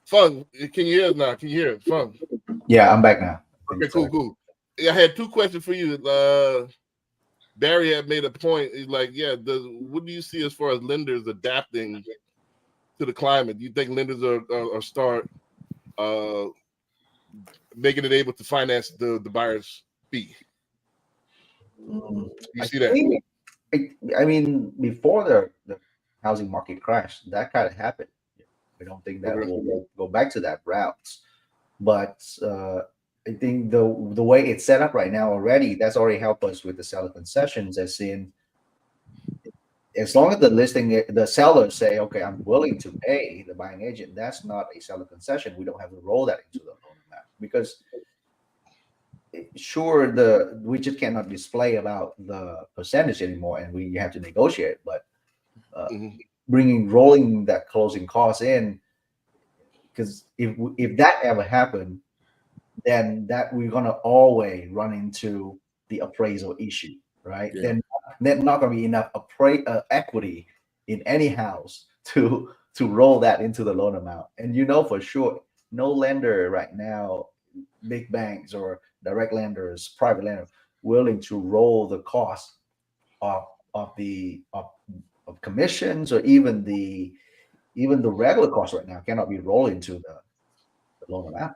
Fun, can you hear us now? Can you hear it? Fun. Yeah, I'm back now. Okay, cool. I had 2 questions for you. Barry had made a point. He's like, what do you see as far as lenders adapting to the climate? Do you think lenders are start making it able to finance the buyer's fee? You see that? I mean, before the housing market crashed, that kind of happened. I don't think that will go back to that route. But I think the way it's set up right now already, that's already helped us with the seller concessions, as in, as long as the sellers say, okay, I'm willing to pay the buying agent, that's not a seller concession. We don't have to roll that into the loan amount because sure, we just cannot display about the percentage anymore, and we have to negotiate. But rolling that closing cost in, because if that ever happened, then that we're gonna always run into the appraisal issue, right? Yeah. Then there's not gonna be enough equity in any house to roll that into the loan amount. And for sure, no lender right now, big banks or direct lenders, private lenders, willing to roll the cost of commissions or even the regular cost right now cannot be rolled into the loan amount.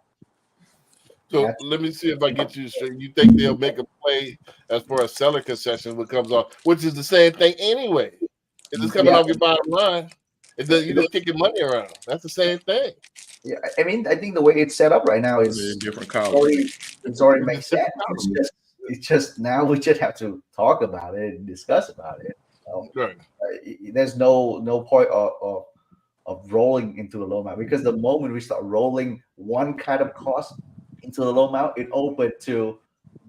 So let me see if I get you straight. You think they'll make a play as far as seller concession what comes off, which is the same thing anyway. It's just coming off your bottom line. You're just kicking money around. That's the same thing. Yeah, I mean, I think the way it's set up right now is different colors. It's already makes sense. It's just now we just have to talk about it and discuss about it. Right. There's no point of rolling into the loan amount, because the moment we start rolling one kind of cost into the loan amount, it opened to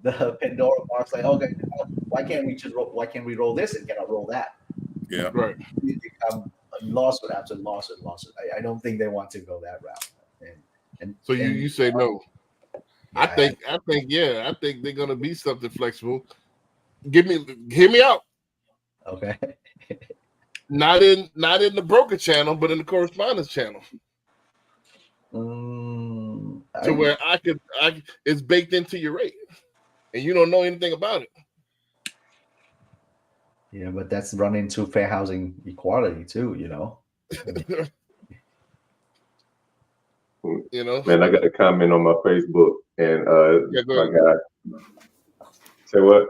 the Pandora box. Like, okay, why can't we roll this and cannot roll that? Yeah. Right. It become a lawsuit after lawsuit. I don't think they want to go that route. And So you say no. Yeah, I think they're gonna be something flexible. Hear me out. okay. Not in the broker channel, but in the correspondence channel. To where it's baked into your rate, and you don't know anything about it. Yeah, but that's running into fair housing equality too, you know. You know, Man, I got a comment on my Facebook, and Yeah, go my ahead. guy. Say what?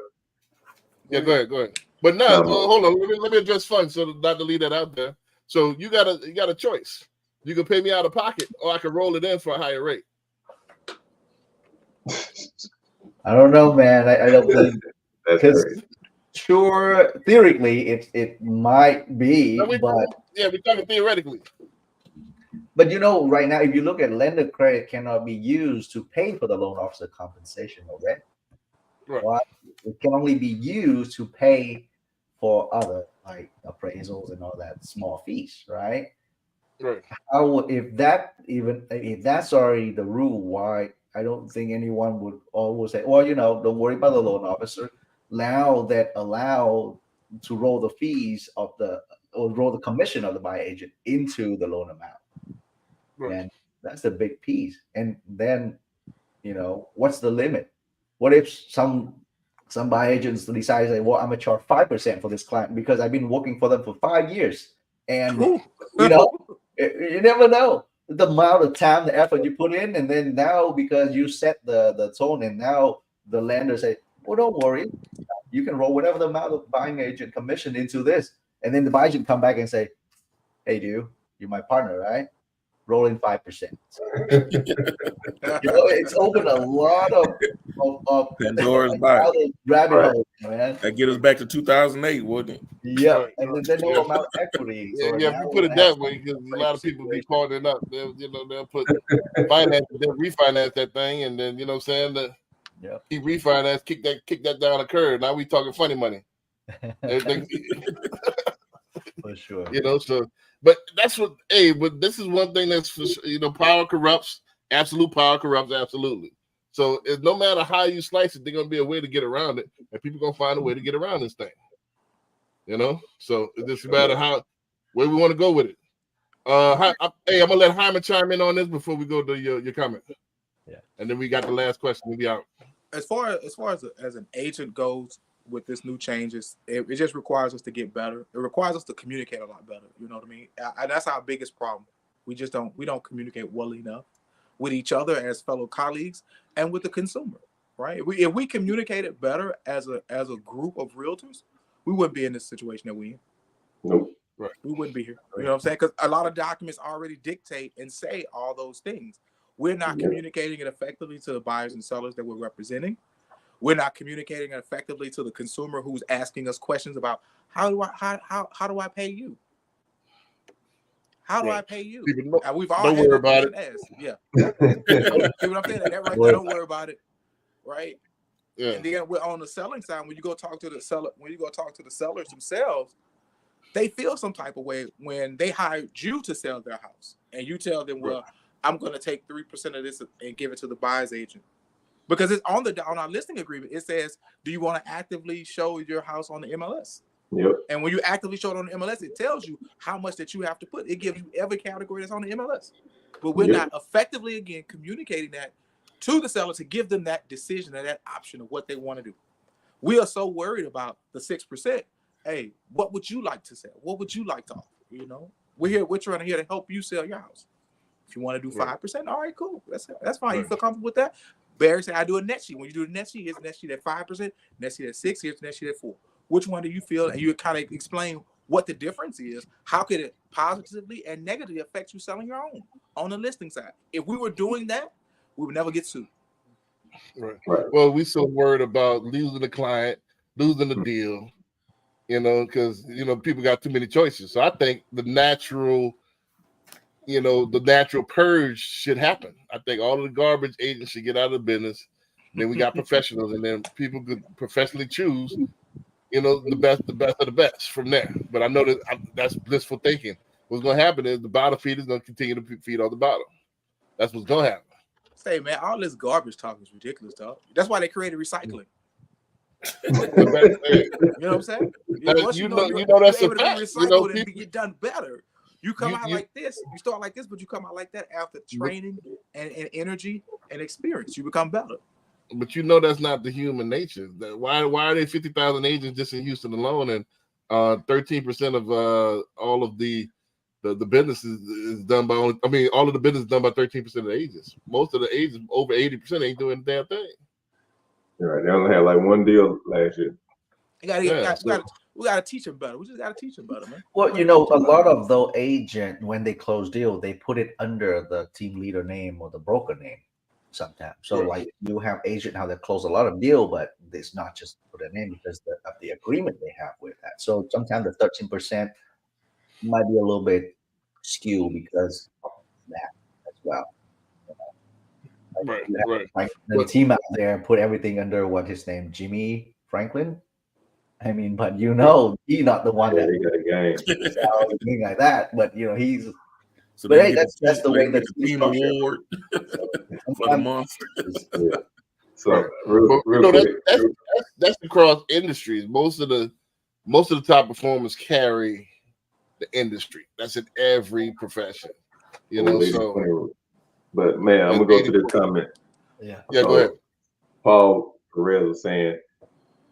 Yeah, go ahead. But now, hold on. Let me address funds, so not to leave that out there. So you got a choice. You can pay me out of pocket, or I can roll it in for a higher rate. I don't know, man. I don't think That's because crazy. sure, theoretically, it might be, we're talking theoretically. But you know, right now, if you look at lender credit, cannot be used to pay for the loan officer compensation or rent. Right. Why? It can only be used to pay for other like appraisals and all that small fees, right? Right. If that's already the rule, why I don't think anyone would always say, well, you know, don't worry about the loan officer. Now that allow to roll the fees of or roll the commission of the buyer agent into the loan amount. Right. And that's the big piece. And then, you know, what's the limit? What if some buyer agents decide to say, well, I'm gonna charge 5% for this client because I've been working for them for 5 years. And you know, you never know the amount of time, the effort you put in, and then now because you set the tone, and now the lender say, well, don't worry, you can roll whatever the amount of buying agent commission into this, and then the buyer agent come back and say, hey, dude, you're my partner, right? Rolling 5%. You know, it's opened a lot of Pandora's box. rabbit holes, man. That get us back to 2008, wouldn't it? Yeah, Right. and then they know about equity. So Yeah, if now you put it we have that way, because a some lot of people be situation. partnering up. They'll put finance, they'll refinance that thing, and then you know what I'm saying, Yeah. he refinance, kick that down the curve. Now we talking funny money. Everything, For sure. you know. So, but that's what. Hey, but this is one thing that's for sure, you know, power corrupts. Absolute power corrupts absolutely. So no matter how you slice it, there's gonna be a way to get around it, and people gonna find a way to get around this thing. You know, so it just matter where we want to go with it. Hey, I'm gonna let Hyman chime in on this before we go to your comment. Yeah, and then we got the last question. We'll be out. As far as an agent goes with this new changes, it just requires us to get better. It requires us to communicate a lot better. You know what I mean? And that's our biggest problem. We don't communicate well enough with each other as fellow colleagues and with the consumer, right? If we communicated better as a group of realtors, we wouldn't be in this situation that we in. Nope. Right. We wouldn't be here. You know what I'm saying? Because a lot of documents already dictate and say all those things. We're not communicating it effectively to the buyers and sellers that we're representing. We're not communicating it effectively to the consumer who's asking us questions about how do I pay you? How do I pay you? And we've all don't had worry that about question it. asked. Yeah. See what I'm saying? That right there, don't worry about it. Right. Yeah. And then we're on the selling side. When you go talk to the sellers themselves, they feel some type of way when they hired you to sell their house, and you tell them, "Well, I'm going to take 3% of this and give it to the buyer's agent," because it's on our listing agreement. It says, "Do you want to actively show your house on the MLS?" Yep. And when you actively show it on the MLS, it tells you how much that you have to put. It gives you every category that's on the MLS. But we're not effectively again communicating that to the seller to give them that decision and that option of what they want to do. We are so worried about the 6%. Hey, what would you like to sell? What would you like to offer? You know, we're trying to help you sell your house. If you want to do 5%, all right, cool. That's fine. You feel comfortable with that? Barry said, I do a net sheet. When you do the net sheet, here's the net sheet at 5%, net sheet at 6%, here's the net sheet at 4%. Which one do you feel? And you kind of explain what the difference is. How could it positively and negatively affect you selling your own on the listing side? If we were doing that, we would never get sued. Right. Well, we so worried about losing the client, losing the deal, you know, because, you know, people got too many choices. So I think the natural you know, the natural purge should happen. I think all of the garbage agents should get out of business. Then we got professionals, and then people could professionally choose, you know, the best of the best from there. But I know that that's blissful thinking. What's going to happen is the bottom feeders going to continue to feed on the bottom. That's what's going to happen. Say, man, all this garbage talk is ridiculous, dog. That's why they created recycling. You know what I'm saying? Once You know that's you're a able to be fact. recycled You know, and people, get done better. You come out like this, you start like this, but you come out like that after training and energy and experience. You become better. but you know that's not the human nature. Why are there 50,000 agents just in Houston alone, and 13% of all of the business is done by only, I mean, all of the business is done by 13% of the agents. Most of the agents, over 80%, ain't doing the damn thing. Right. They only had like one deal last year. We gotta teach them better. We just gotta teach them better, man. Well, you know, a lot of those agent, when they close deal, they put it under the team leader name or the broker name sometimes. So Right. like you have agent how they close a lot of deal, but it's not just for their name because of the agreement they have with that. So sometimes the 13% might be a little bit skewed because of that as well. Right, You have right. like the team out there put everything under what his name, Jimmy Franklin. I mean, but you know, he's not the one Yeah, that they got a game. anything like that. But you know, he's. So But they hey, get that's the way they that get the it's team structured. award for the Sometimes month. Yeah. So Right. real But, you know, quick, that's across industries. Most of the top performers carry the industry. That's in every profession. You know, 80, so 20 rule. But man, I'm gonna go to this comment. Yeah. yeah, go ahead. Paul Perez was saying,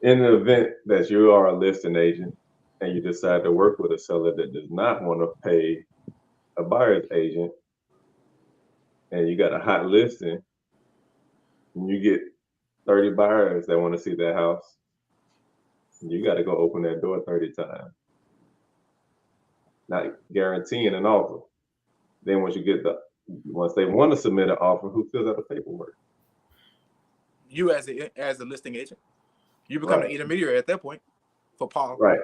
in the event that you are a listing agent and you decide to work with a seller that does not want to pay a buyer's agent, and you got a hot listing, and you get 30 buyers that want to see that house, you got to go open that door 30 times. Not guaranteeing an offer. Then once they want to submit an offer, who fills out the paperwork? You as a listing agent, you become Right. an intermediary at that point for Paul. Right.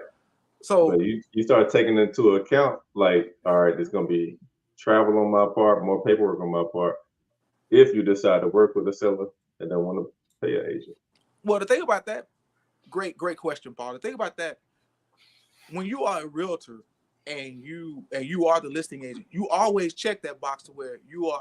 So But you start taking into account, like, all right, there's going to be travel on my part, more paperwork on my part, if you decide to work with a seller that don't want to pay an agent. well, the thing about that, great question, Paul. The thing about that, when you are a realtor and you are the listing agent, you always check that box to where you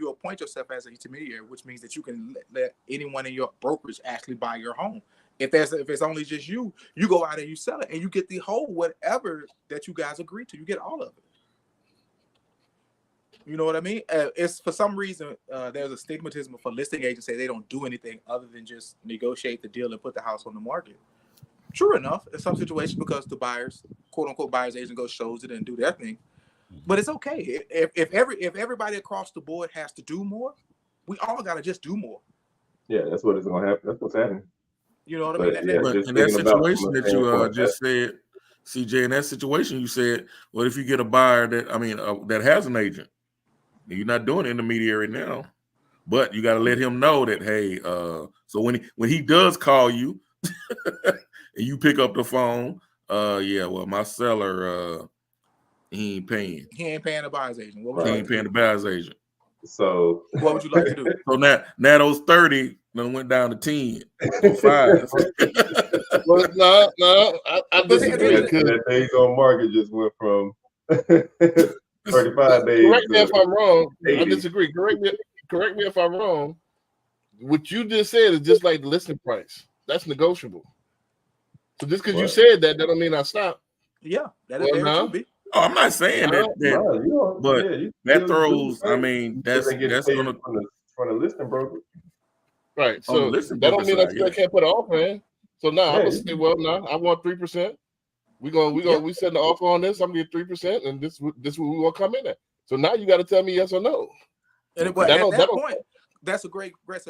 appoint yourself as an intermediary, which means that you can let anyone in your brokerage actually buy your home. If it's only just you go out and you sell it and you get the whole whatever that you guys agree to, you get all of it. You know what I mean? It's for some reason there's a stigmatism for listing agents say they don't do anything other than just negotiate the deal and put the house on the market. True enough, in some situations because the buyers, quote unquote, buyer's agent goes shows it and do their thing. But it's okay if everybody across the board has to do more, we all gotta just do more. Yeah, that's what it's going to happen. That's what's happening. You know what I But mean? yeah, But just in that thinking about situation from a that you standpoint just said, CJ, in that situation you said, what if you get a buyer that has an agent? You're not doing intermediary now, but you got to let him know that, hey, so when he does call you and you pick up the phone, yeah, well, my seller, he ain't paying. He ain't paying the buyer's agent. What would He you like ain't to paying do? the buyer's agent. So What would you like to do? So now those 30 then went down to 10 or 5. Well, no, I disagree. that, that days on market just went from 35 days. Correct me if I'm wrong. I 80. disagree. Correct me if I'm wrong. What you just said is just like the listing price. That's negotiable. So just because you Right. said that doesn't mean I stop. Yeah, that is Well, very no. true, B. Oh, I'm not saying that, No, you don't- but yeah, you that still do throws. the I same. mean, Because that's they get paid gonna from the listing broker. Right. on the So listing that don't broker mean I side. still Yeah. can't put an offer in. So now I'm Yeah, gonna say, well, no, I want 3%. We send the offer on this. I'm gonna get 3%, and this what we want to come in at. So now you got to tell me yes or no. And That at don't- that that don't- point, that's a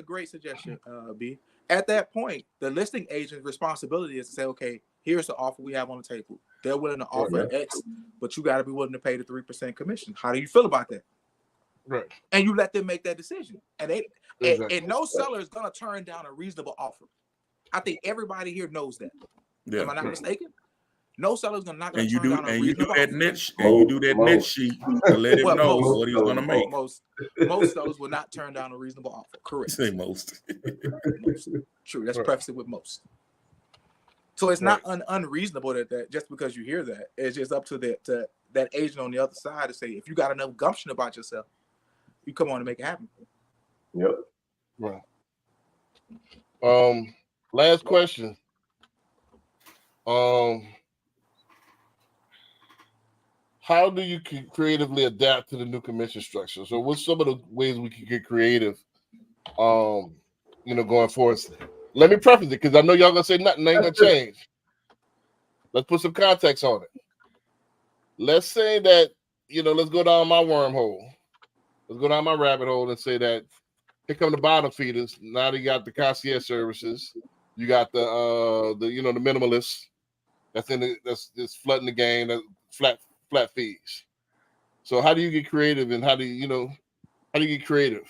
great suggestion, B. At that point, the listing agent's responsibility is to say, okay, here's the offer we have on the table. They're willing to offer X, but you got to be willing to pay the 3% commission. How do you feel about that? Right. And you let them make that decision. And Exactly. and no seller is gonna turn down a reasonable offer. I think everybody here knows that. Yeah. Am I not mistaken? No seller's not gonna And you turn do down a and you do reasonable that offer. net and you do that net sheet to let him Well, know most- what he's gonna make. Most sellers will not turn down a reasonable offer. Correct. Say most. Most. True. Let's Right. preface it with most. So it's Right. not unreasonable that just because you hear that, it's just up to that agent on the other side to say, if you got enough gumption about yourself, you come on and make it happen. Yep. Right. Last question. How do you creatively adapt to the new commission structure? So what's some of the ways we can get creative, going forward? Let me preface it because I know y'all gonna say nothing ain't gonna change. Let's put some context on it. Let's say that, let's go down my wormhole. Let's go down my rabbit hole and say that here come the bottom feeders. Now you got the concierge services. You got the minimalists that's just flooding the game, that flat fees. So how do you get creative, and how do you get creative?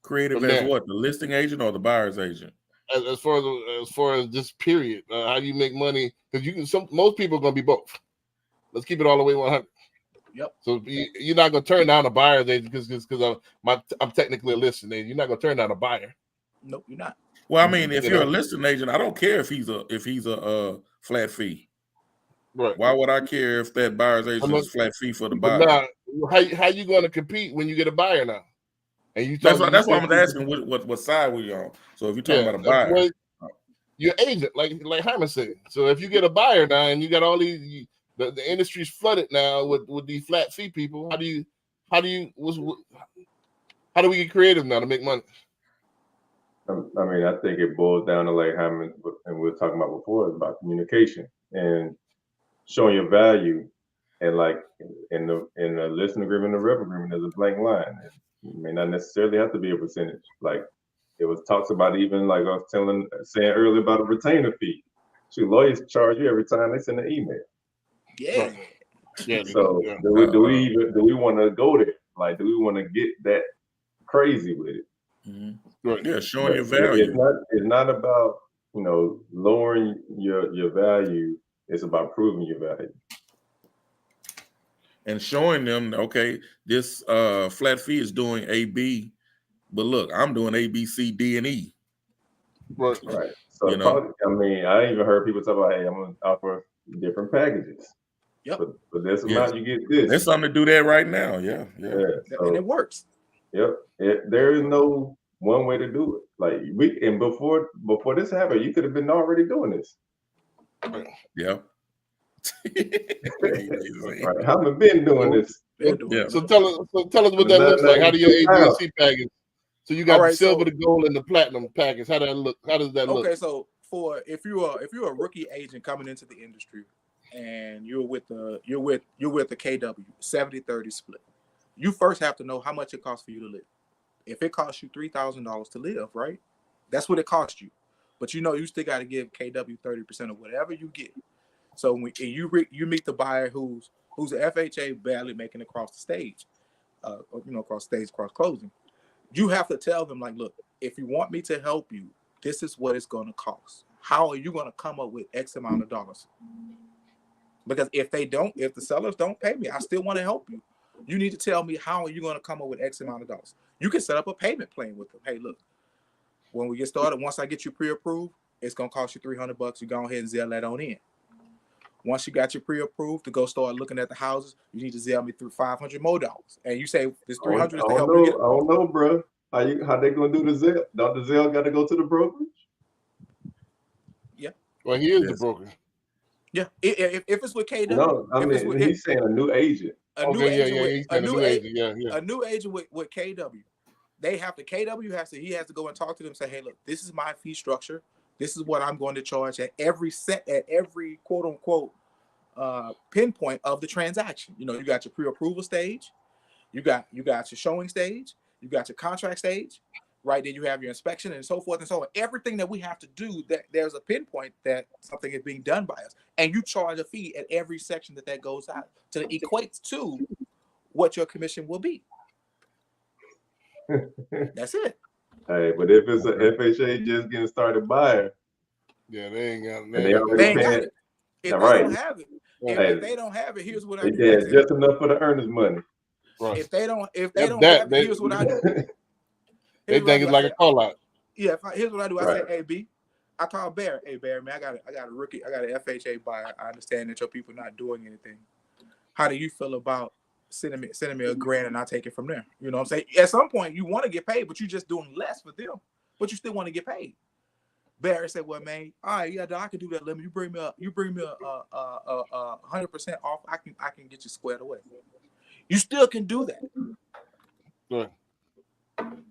Creative From as there. what? The listing agent or the buyer's agent? As far as this period, how do you make money? Because most people are gonna be both. Let's keep it all the way 100. Yep. So you're not gonna turn down a buyer's agent because I'm technically a listing agent. You're not gonna turn down a buyer. Nope, you're not. Well, I mean, if you're a listing agent, I don't care if he's a flat fee. Right. Why would I care if that buyer's agent is flat fee for the But buyer? now, how you going to compete when you get a buyer now? And you That's why I'm asking what side we on. So if you're talking about a buyer, well, you're agent, like Hyman said. So if you get a buyer now and you got all these, the industry's flooded now with these flat fee people. How do we get creative now to make money? I mean, I think it boils down to like Hyman and we were talking about before, it's about communication and showing your value. And like in the listing agreement, the rep agreement, there's a blank line. It may not necessarily have to be a percentage. Like it was talks about, even like I was saying earlier about a retainer fee. Shoot, lawyers charge you every time they send an email. Yeah. Right. Yeah. So yeah. do we want to go there? Like, do we want to get that crazy with it? mhm. Right. Yeah, showing your But value. It's not about lowering your value. It's about proving your value. And showing them, okay, this flat fee is doing A, B, but look, I'm doing A, B, C, D, and E. Right. Right. So I mean, I even heard people talk about, hey, I'm gonna offer different packages. Yep. For this amount, you get this. There's something to do that right now. Yeah. So, And it works. Yep. There is no one way to do it. Like before this happened, you could have been already doing this. Yeah. Right. Haven't been doing this. Yeah. So tell us what that looks like. How do your A, B, and C package? So you got the silver, the gold, and the platinum package. How that look? How does that look? Okay, so if you're a rookie agent coming into the industry, and you're with the KW 70-30 split, you first have to know how much it costs for you to live. If it costs you $3,000 to live, right? That's what it costs you. But you still got to give KW 30% of whatever you get. So when you meet the buyer who's an FHA barely making it across the stage, across closing, you have to tell them, like, look, if you want me to help you, this is what it's going to cost. How are you going to come up with X amount of dollars? Because if the sellers don't pay me, I still want to help you. You need to tell me, how are you going to come up with X amount of dollars? You can set up a payment plan with them. Hey, look, when we get started, once I get you pre-approved, it's going to cost you $300. You go ahead and Zelle that on in. Once you got your pre-approved to go start looking at the houses, you need to Zelle me through $500 more. And you say this $300 is to help you get. I don't know, bro. How they gonna do the Zelle? Don't the Zelle got to go to the brokerage? Yeah. Well, he is the broker. Yeah. If it's with KW. No, I mean he's saying a new agent. A new agent with KW. KW has to go and talk to them and say, hey, look, this is my fee structure. This is what I'm going to charge at every quote unquote pinpoint of the transaction. You got your pre-approval stage, you got your showing stage, you got your contract stage, right? Then you have your inspection and so forth and so on. Everything that we have to do, that there's a pinpoint that something is being done by us, and you charge a fee at every section that goes out to equates to what your commission will be. That's it. Hey, but if it's a FHA just getting started buyer, yeah, they ain't got it. If they don't have it, Hey, they don't have it, here's what I they do. did just enough for the earners' money. Right. If they don't If have that, it, they, here's what I do. they Here's what I think do. it's I like say, a call out. yeah, here's what I do. I Right. say, hey B, I call Bear. Hey Bear, man, I got a rookie. I got an FHA buyer. I understand that your people not doing anything. How do you feel about sending me $1,000 and I take it from there? You know what I'm saying? At some point, you want to get paid, but you're just doing less for them, but you still want to get paid. Barry said, "Well, man, all right, yeah, I can do that. Let me, you bring me a 100% off. I can get you squared away. You still can do that. Right.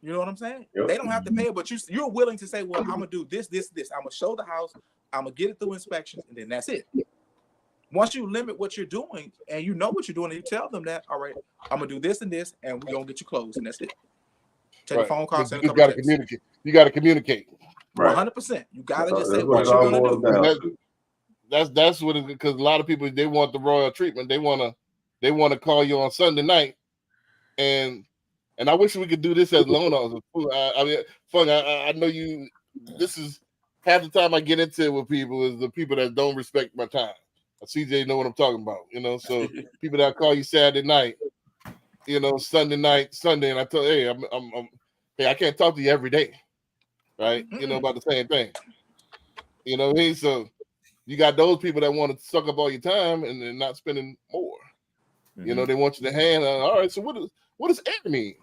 You know what I'm saying? Yep. They don't have to pay it, but you're willing to say, well, I'm gonna do this. I'm gonna show the house. I'm gonna get it through inspections, and then that's it. Once you limit what you're doing, and you know what you're doing, and you tell them that, all right, I'm gonna do this and this, and we're gonna get you closed, and that's it. Take a phone call, But send you a just couple gotta texts. communicate. You gotta communicate. 100%. You gotta just say That's what what it you're all gonna boils do. down That- to. That's what it, because a lot of people, they want the royal treatment. They wanna call you on Sunday night, and I wish we could do this as loan officers. I mean, Fung, I know you. This is half the time I get into it with people is the people that don't respect my time. CJ know what I'm talking about, you know. So people that call you Saturday night, you know, Sunday night, Sunday, and I tell, hey, hey, I can't talk to you every day, right? You know, about the same thing. You know what I mean? So you got those people that want to suck up all your time and they're not spending more. You know, they want you to hand. All right, so what does A mean?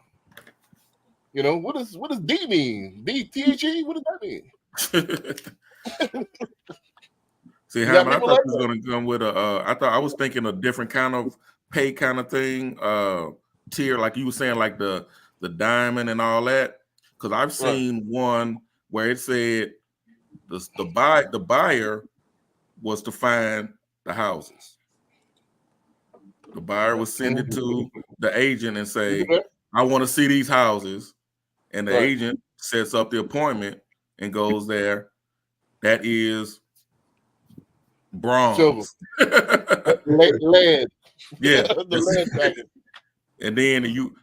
You know, what does D mean? D-T-H-E? What does that mean? See, You Hammond, got I people thought like you was gonna come with I was thinking a different kind of pay kind of thing, tier, like you were saying, like the diamond and all that. Because I've seen one where it said the buyer was to find the houses. The buyer would send it to the agent and say, I want to see these houses. And the agent sets up the appointment and goes there. That is bronze. Lead. Yeah. The lead packet. And then you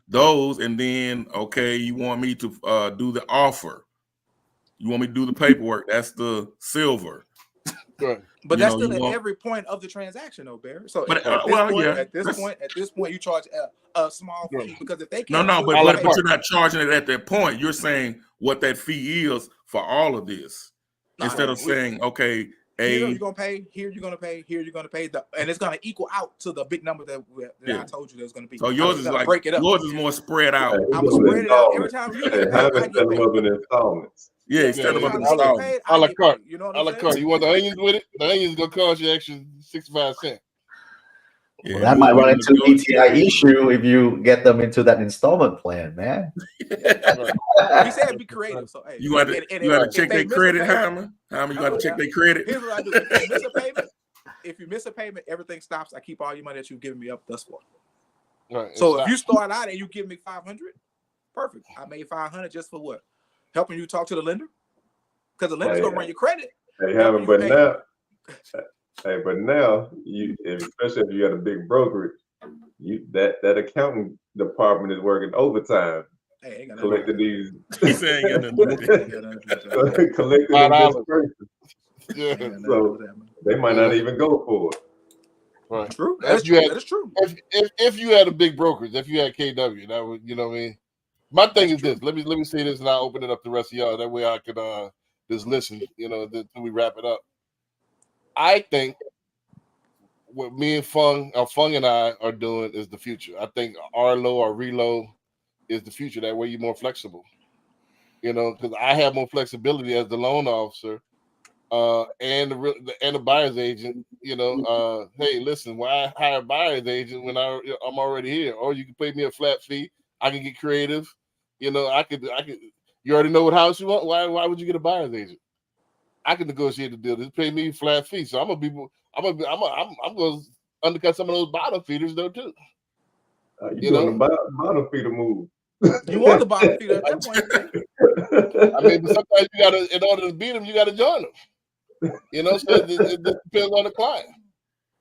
want me to do the offer. You want me to do the paperwork. That's the silver. Right. But that's still at every point of the transaction, though, Barry. So at this point, you charge a small fee because if they can't, but you're not charging it at that point. You're saying what that fee is for all of this, instead of saying, okay, here you're gonna pay, here you're gonna pay, here you're gonna pay, and it's gonna equal out to the big number that I told you there's gonna be. So yours is like break it up. Yours is more spread out. I'm spread it out every time you get paid. I get paid. Up in installments. Yeah, instead of a la carte. You know what I'm saying? You want the onions with it? The onions gonna cost you extra 65 cents. Well, that might run into BTI issue if you get them into that installment plan, man. He said be creative. So hey, you got to check their credit, Hammond. You got to check their credit. Here's what I do: if you miss a payment, everything stops. I keep all your money that you've given me up thus far. Right. So if you start out and you give me 500, perfect. I made 500 just for what? Helping you talk to the lender, because the lender's gonna run your credit. But now you, especially if you got a big brokerage, that accounting department is working overtime. Hey, collecting these. He's saying collecting yeah. So they might not even go for it. Right. True. That is true. If you had a big brokerage, if you had KW, that would, you know what I mean. My thing is this. Let me say this, and I'll open it up to the rest of y'all. That way I could just listen. You know, until we wrap it up. I think what me and Fung and I are doing is the future. I think Arlo or Relo is the future. That way you're more flexible. You know, because I have more flexibility as the loan officer and the buyer's agent. You know, hey, listen, why hire a buyer's agent when I'm already here? Or you can pay me a flat fee. I can get creative. You know, I could. You already know what house you want. Why would you get a buyer's agent? I can negotiate the deal. Just pay me flat fee. So I'm gonna undercut some of those bottom feeders though too. You doing the bottom feeder move. You want the bottom feeder at that point. I mean, but sometimes you gotta, in order to beat them, you gotta join them. You know, so it just depends on the client.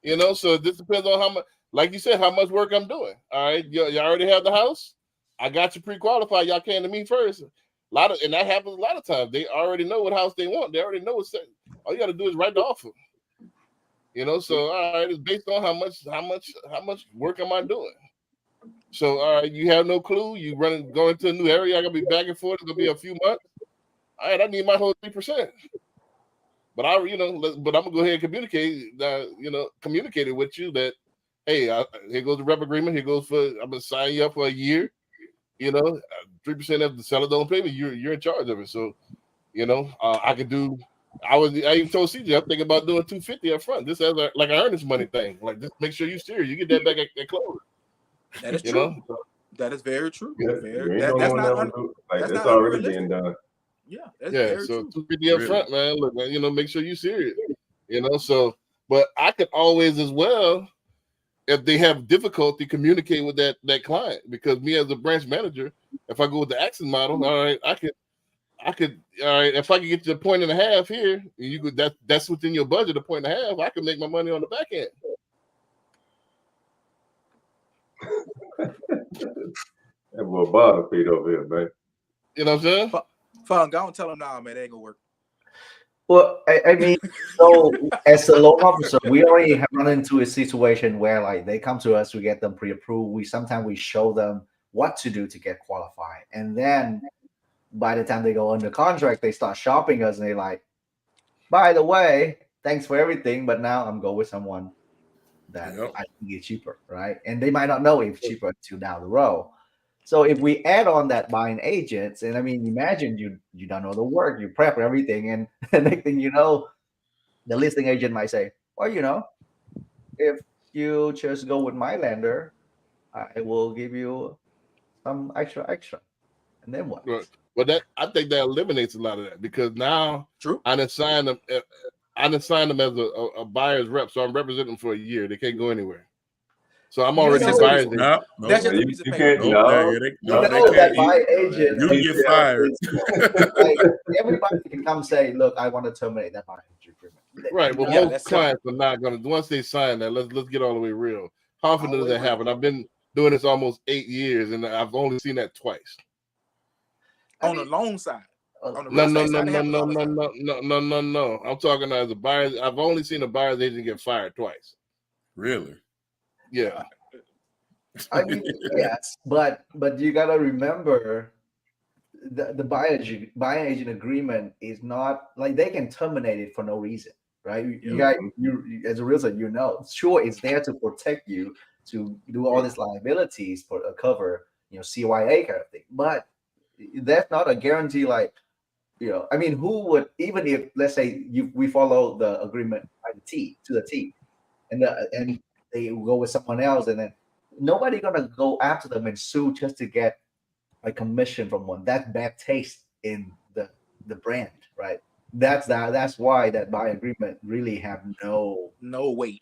You know, so it just depends on how much, like you said, how much work I'm doing. All right, you already have the house. I got you pre-qualified. Y'all came to me first. And that happens a lot of times. They already know what house they want. They already know what's. All you got to do is write the offer. You know, so all right, it's based on how much work am I doing. So all right, you have no clue. You going to a new area. I gotta be back and forth. It's gonna be a few months. All right, I need my whole 3%. But I'm gonna go ahead and communicate it with you that, hey, here goes the rep agreement. Here goes I'm gonna sign you up for a year. 3% of the seller don't pay me. You're in charge of it. So, I could do. I even told CJ I'm thinking about doing 250 up front. This as like an earnest money thing. Like, just make sure you serious. You get that back at close. That is true. That is very true. Yeah, That's not that's already being done. Yeah, So 250 up front, man. Look, man, make sure you serious. So, but I could always as well, if they have difficulty, communicate with that client, because me as a branch manager, if I go with the Access model, all right, I could, all right, if I can get to a 1.5 here, you could that's within your budget, 1.5, I can make my money on the back end. That boy bottom feet over here, man. You know what I'm saying? Fun, go and tell them now, man. They ain't gonna work. Well, I mean, so as a loan officer, we already have run into a situation where like they come to us, we get them pre-approved. Sometimes we show them what to do to get qualified, and then by the time they go under contract, they start shopping us, and they're like, "By the way, thanks for everything, but now I'm going with someone that I can get cheaper," right? And they might not know if cheaper until down the road. So if we add on that buying agents, and I mean, imagine you done all the work, you prep everything, and the next thing you know, the listing agent might say, "Well, if you just go with my lender, I will give you some extra," and then what? Right. But I think that eliminates a lot of that, because now I done signed them as a buyer's rep, so I'm representing them for a year. They can't go anywhere. So I'm already buyer's agent. That's just a piece of paper. That buy agent, you get fired. Like, everybody can come say, "Look, I want to terminate that buy agent agreement." Right. Well, most clients are not going to. Once they sign that, let's get all the way real. How often does that happen? I've been doing this almost 8 years, and I've only seen that twice. On the loan side. No. I'm talking as a buyer. I've only seen a buyer's agent get fired twice. Really? Yeah. I mean, yes, but you gotta remember the buyer agent agreement is not like they can terminate it for no reason, right? You as a realtor, sure, it's there to protect you, to do all these liabilities for cover, CYA kind of thing, but that's not a guarantee. Like, I mean, who would, even if, let's say we follow the agreement to the T, and they go with someone else, and then nobody gonna go after them and sue just to get a commission from one. That's bad taste in the brand, right? That's why that buy agreement really have no weight.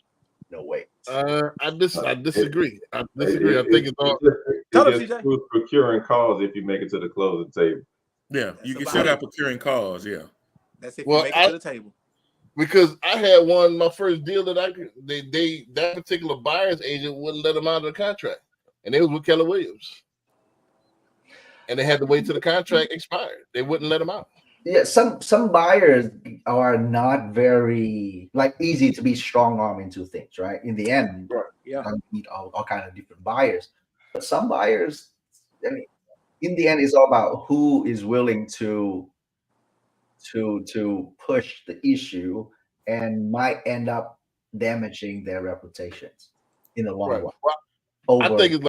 I disagree. I think it's all. Who's procuring calls if you make it to the closing table? Yeah, you can still got procuring calls. Yeah, that's if you make it to the table. Because I had my first deal that that particular buyer's agent wouldn't let them out of the contract, and it was with Keller Williams, and they had to wait till the contract expired. They wouldn't let them out. Yeah, some buyers are not very easy to be strong arm into things, right? In the end, you meet all kind of different buyers, but some buyers, I mean, in the end, it's all about who is willing to push the issue and might end up damaging their reputations in the long run. I think it's